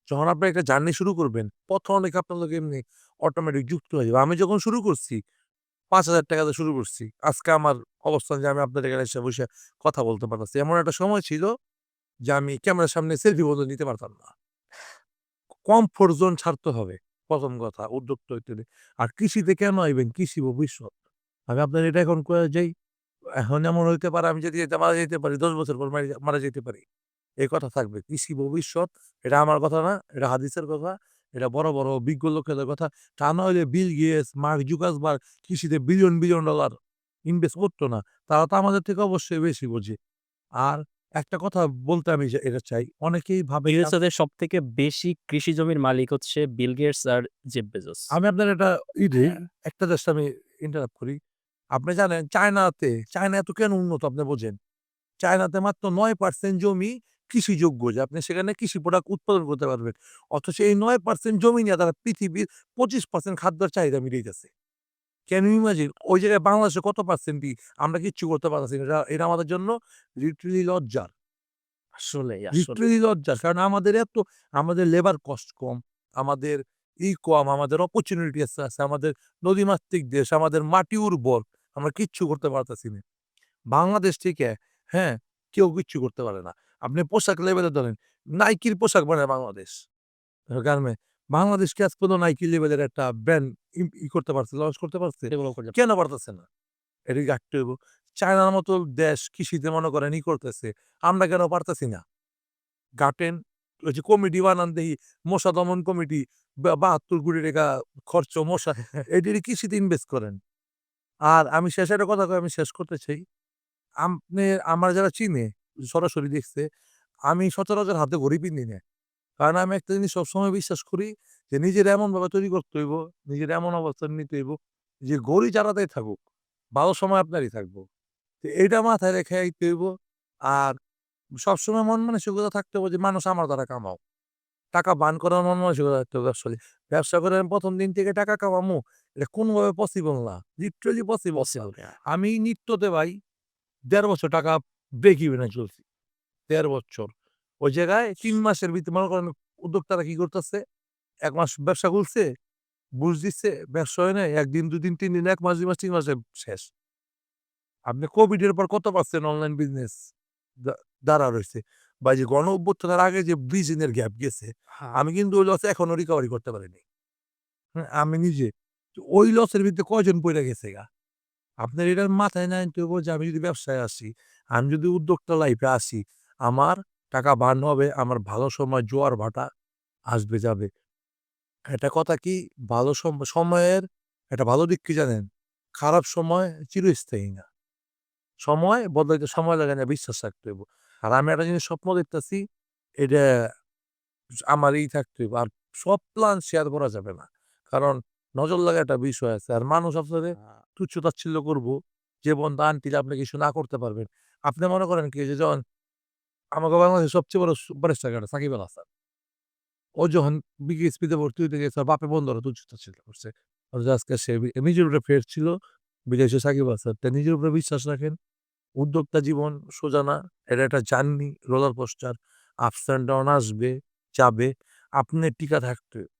Speaker 2: যখন আপনি একটা জার্নি শুরু করবেন, পথ অনেক আপনার লগে এমনি অটোমেটিক যুক্ত হয়ে যাবে। আমি যখন শুরু করছি, ৳৫,০০০ দিয়ে শুরু করছি। আজকে আমার অবস্থান যে আমি আপনাদের এখানে এসে বইসা কথা বলতে পারতেছি। এমন একটা সময় ছিল যে আমি ক্যামেরার সামনে সেলফি পর্যন্ত নিতে পারতাম না। কমফোর্ট জোন ছাড়তে হবে। ১ম কথা উদ্যোক্তা হইতে হলে। আর কৃষিতে কেন আইবেন? কৃষি ভবিষ্যৎ। আমি আপনার এটা এখন কয়ে যাই, এখন এমন হইতে পারে আমি যদি এটা মারা যাইতে পারি, ১০ বছর পর মারা যাইতে পারি। এই কথা থাকবে। কৃষি ভবিষ্যৎ। এটা আমার কথা না, এটা হাদিসের কথা। এটা বড়, বড় বিজ্ঞ লোকেদের কথা। তা না হইলে বিল গেটস, মার্ক জুকারবার্গ কৃষিতে বিলিয়ন, বিলিয়ন ডলার ইনভেস্ট করত না। তারা তো আমাদের থেকে অবশ্যই বেশি বোঝে। আর একটা কথা বলতে আমি এটা চাই। অনেকেই ভাবে যে
Speaker 1: ইউএসএ তে সবথেকে বেশি কৃষি জমির মালিক হচ্ছে বিল গেটস আর জেফ বেজোস।
Speaker 2: আমি আপনার এটা দেই, একটা জাস্ট আমি ইন্টারাপ্ট করি। আপনি জানেন চায়না এত কেন উন্নত আপনি বোঝেন? চায়নাতে মাত্র ৯% জমি কৃষিযোগ্য যে আপনি সেখানে কৃষি প্রোডাক্ট উৎপাদন করতে পারবেন। অথচ এই ৯% জমি নিয়ে তারা পৃথিবীর ২৫% খাদ্যের চাহিদা মিটাইতেছে। Can you imagine? ওই জায়গায় বাংলাদেশে কত পার্সেন্টই আমরা কিচ্ছু করতে পারতেছি না। এটা আমাদের জন্য লিটারেলি লজ্জার।
Speaker 1: আসলেই।
Speaker 2: লিটারেলি লজ্জার। কারণ আমাদের লেবার কস্ট কম, আমাদের কম, আমাদের অপরচুনিটিস আছে, আমাদের নদীমাতৃক দেশ, আমাদের মাটি উর্বর। আমরা কিচ্ছু করতে পারতেছি না। বাংলাদেশ থেকে হ্যাঁ, কেউ কিচ্ছু করতে পারে না। আপনি পোশাক লেভেলে ধরেন, নাইকির পোশাক বানায় বাংলাদেশ। গার্মেন্ট। বাংলাদেশ কি আজ পর্যন্ত নাইকি লেভেলের একটা ব্র্যান্ড করতে পারছে, লঞ্চ করতে পারছে?
Speaker 1: ডেভেলপ করতে
Speaker 2: কেন পারতেছে না? এটাকে ঘাটতে হইব। চায়নার মতো দেশ কৃষিতে মনে করেন করতেছে। আমরা কেন পারতেছি না? গার্টেন ওই যে কমিটি বানান দেহি, মশা দমন কমিটি ৳৭২,০০,০০,০০০ খরচ মশা এটির কৃষিতে ইনভেস্ট করেন। আর আমি শেষে একটা কথা কই আমি শেষ করতে চাই। আপনি আমার যারা চিনে, সরাসরি দেখছে, আমি সচরাচর হাতে ঘড়ি পিন্ধি না। কারণ আমি একটা জিনিস সবসময় বিশ্বাস করি যে নিজের এমনভাবে তৈরি করতে হইব, নিজের এমন অবস্থান নিতে হইব যে ঘড়ি যারাতেই থাকুক, ভালো সময় আপনারই থাকবো। তো এইটা মাথায় রেখে আইতে হইব। আর সবসময় মন মানসিকতা থাকতে হবে যে মানুষ আমার দ্বারা কামাও। টাকা বার্ন করার মন মানসিকতা থাকতে হবে আসলে। ব্যবসা করে আমি ১ম দিন থেকে টাকা কামামু, এটা কোনোভাবে পসিবল না। লিটারেলি পসিবল না।
Speaker 1: পসিবল না।
Speaker 2: আমি নিত্যতে ভাই ১.৫ বছর টাকা ব্রেক ইভেন এ চলছি। ১.৫ বছর। ওই জায়গায় ৩ মাসের ভিতরে মনে করেন উদ্যোক্তারা কি করতেছে? ১ মাস ব্যবসা খুলছে, বুঝ দিচ্ছে, ব্যবসা হয় নাই। ১ দিন, ২ দিন, ৩ দিন, ১ মাস, ২ মাস, ৩ মাসে শেষ। আপনি কোভিড এর পর কত পারছেন অনলাইন বিজনেস দা দাঁড়া রইছে। বা এই যে গণ-অভ্যুত্থানের আগে যে ব্রিজিং এর গ্যাপ গেছে,
Speaker 1: হ্যাঁ।
Speaker 2: আমি কিন্তু ওই লসে এখনো রিকভারি করতে পারিনি। হ্যাঁ, আমি নিজে। তো ওই লসের ভিতরে কয়জন পইড়া গেছে গা? আপনার এটার মাথায় না আনতে হইব যে আমি যদি ব্যবসায় আসি, আমি যদি উদ্যোক্তা লাইফে আসি, আমার টাকা বার্ন হবে, আমার ভালো সময় জোয়ার ভাটা আসবে যাবে। একটা কথা কি ভালো সময়ের একটা ভালো দিক কি জানেন? খারাপ সময় চিরস্থায়ী না। সময় বদলাইতে সময় লাগে না, বিশ্বাস রাখতে হইব। আর আমি একটা জিনিস স্বপ্ন দেখতাছি, এটা আমার থাকতে হইব। আর সব প্ল্যান শেয়ার করা যাবে না। কারণ নজর লাগার একটা বিষয় আছে। আর মানুষ আপনারে তুচ্ছ-তাচ্ছিল্য করব, যে পর্যন্ত আন্টিল আপনি কিছু না করতে পারবেন। আপনি মনে করেন কি যে যখন আমাকে বাংলাদেশের সবচেয়ে বড় সুপারস্টার কারা? সাকিব আল হাসান। ও যখন বিকেএসপিতে ভর্তি হইতে গেছে, ওর বাপে বন্ধুরা তুচ্ছ-তাচ্ছিল্য করছে। অথচ আজকে সে নিজের উপরে ফের ছিল, বিদেশে সাকিব আল হাসান। তাই নিজের উপরে বিশ্বাস রাখেন। উদ্যোক্তা জীবন সোজা না। এটা একটা journey, roller coaster. Ups and down আসবে, যাবে। আপনার টিকা থাকতে হবে।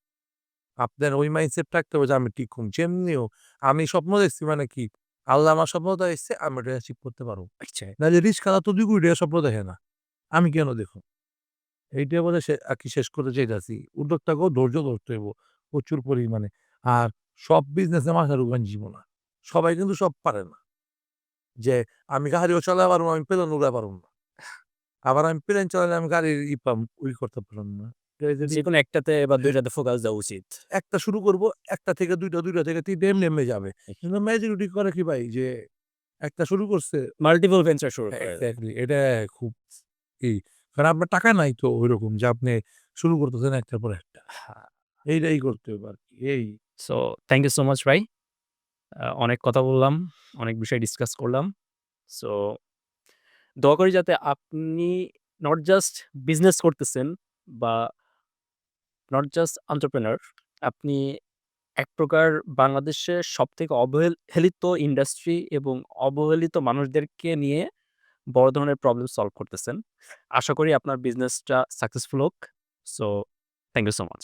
Speaker 2: আপনার ওই মাইন্ডসেট থাকতে হবে যে আমি টিকুম। যেমনি হোক আমি স্বপ্ন দেখছি মানে কি? আল্লাহ আমার স্বপ্নটা এসছে, আমি এটা অ্যাচিভ করতে পারব।
Speaker 1: আচ্ছা।
Speaker 2: নাইলে রিস্কালা তো ২ কোটি টাকার স্বপ্ন দেখে না। আমি কেন দেখব? এইটা বলে আরকি শেষ করতে চাইতাছি। উদ্যোক্তাকেও ধৈর্য ধরতে হইব। প্রচুর পরিমাণে। আর সব বিজনেসে মাথার উপর জীবন না। সবাই কিন্তু সব পারে না। যে আমি গাড়িও চালাতে পারবো না, আমি প্লেন উড়াতে পারবো না। আবার আমি প্লেন চালালে আমি গাড়ির করতে পারলাম না। যদি
Speaker 1: যেকোনো একটাতে বা ২ টাতে ফোকাস দেওয়া উচিত।
Speaker 2: একটা শুরু করব, ১ টা থেকে ২ টা, ২ টা থেকে ৩ টা এমনি, এমনি যাবে। কিন্তু মেজরিটি করে কি ভাই যে একটা শুরু করছে
Speaker 1: মাল্টিপল ভেঞ্চার শুরু করে দেয়।
Speaker 2: এক্সাক্টলি এটা খুব কারণ আপনার টাকা নাই তো ঐরকম যে আপনি শুরু করতেছেন একটার পর একটা।
Speaker 1: হ্যাঁ।
Speaker 2: এইটাই করতে হবে আরকি।
Speaker 1: So thank you so much ভাই। অনেক কথা বললাম, অনেক বিষয় ডিসকাস করলাম। সো দোয়া করি যাতে আপনি নট জাস্ট বিজনেস করতেছেন বা নট জাস্ট entrepreneur, আপনি এক প্রকার বাংলাদেশের সবথেকে অবহেলিত ইন্ডাস্ট্রি এবং অবহেলিত মানুষদেরকে নিয়ে বড় ধরনের প্রবলেম সলভ করতেছেন। আশা করি আপনার বিজনেসটা সাকসেসফুল হোক। So thank you so much.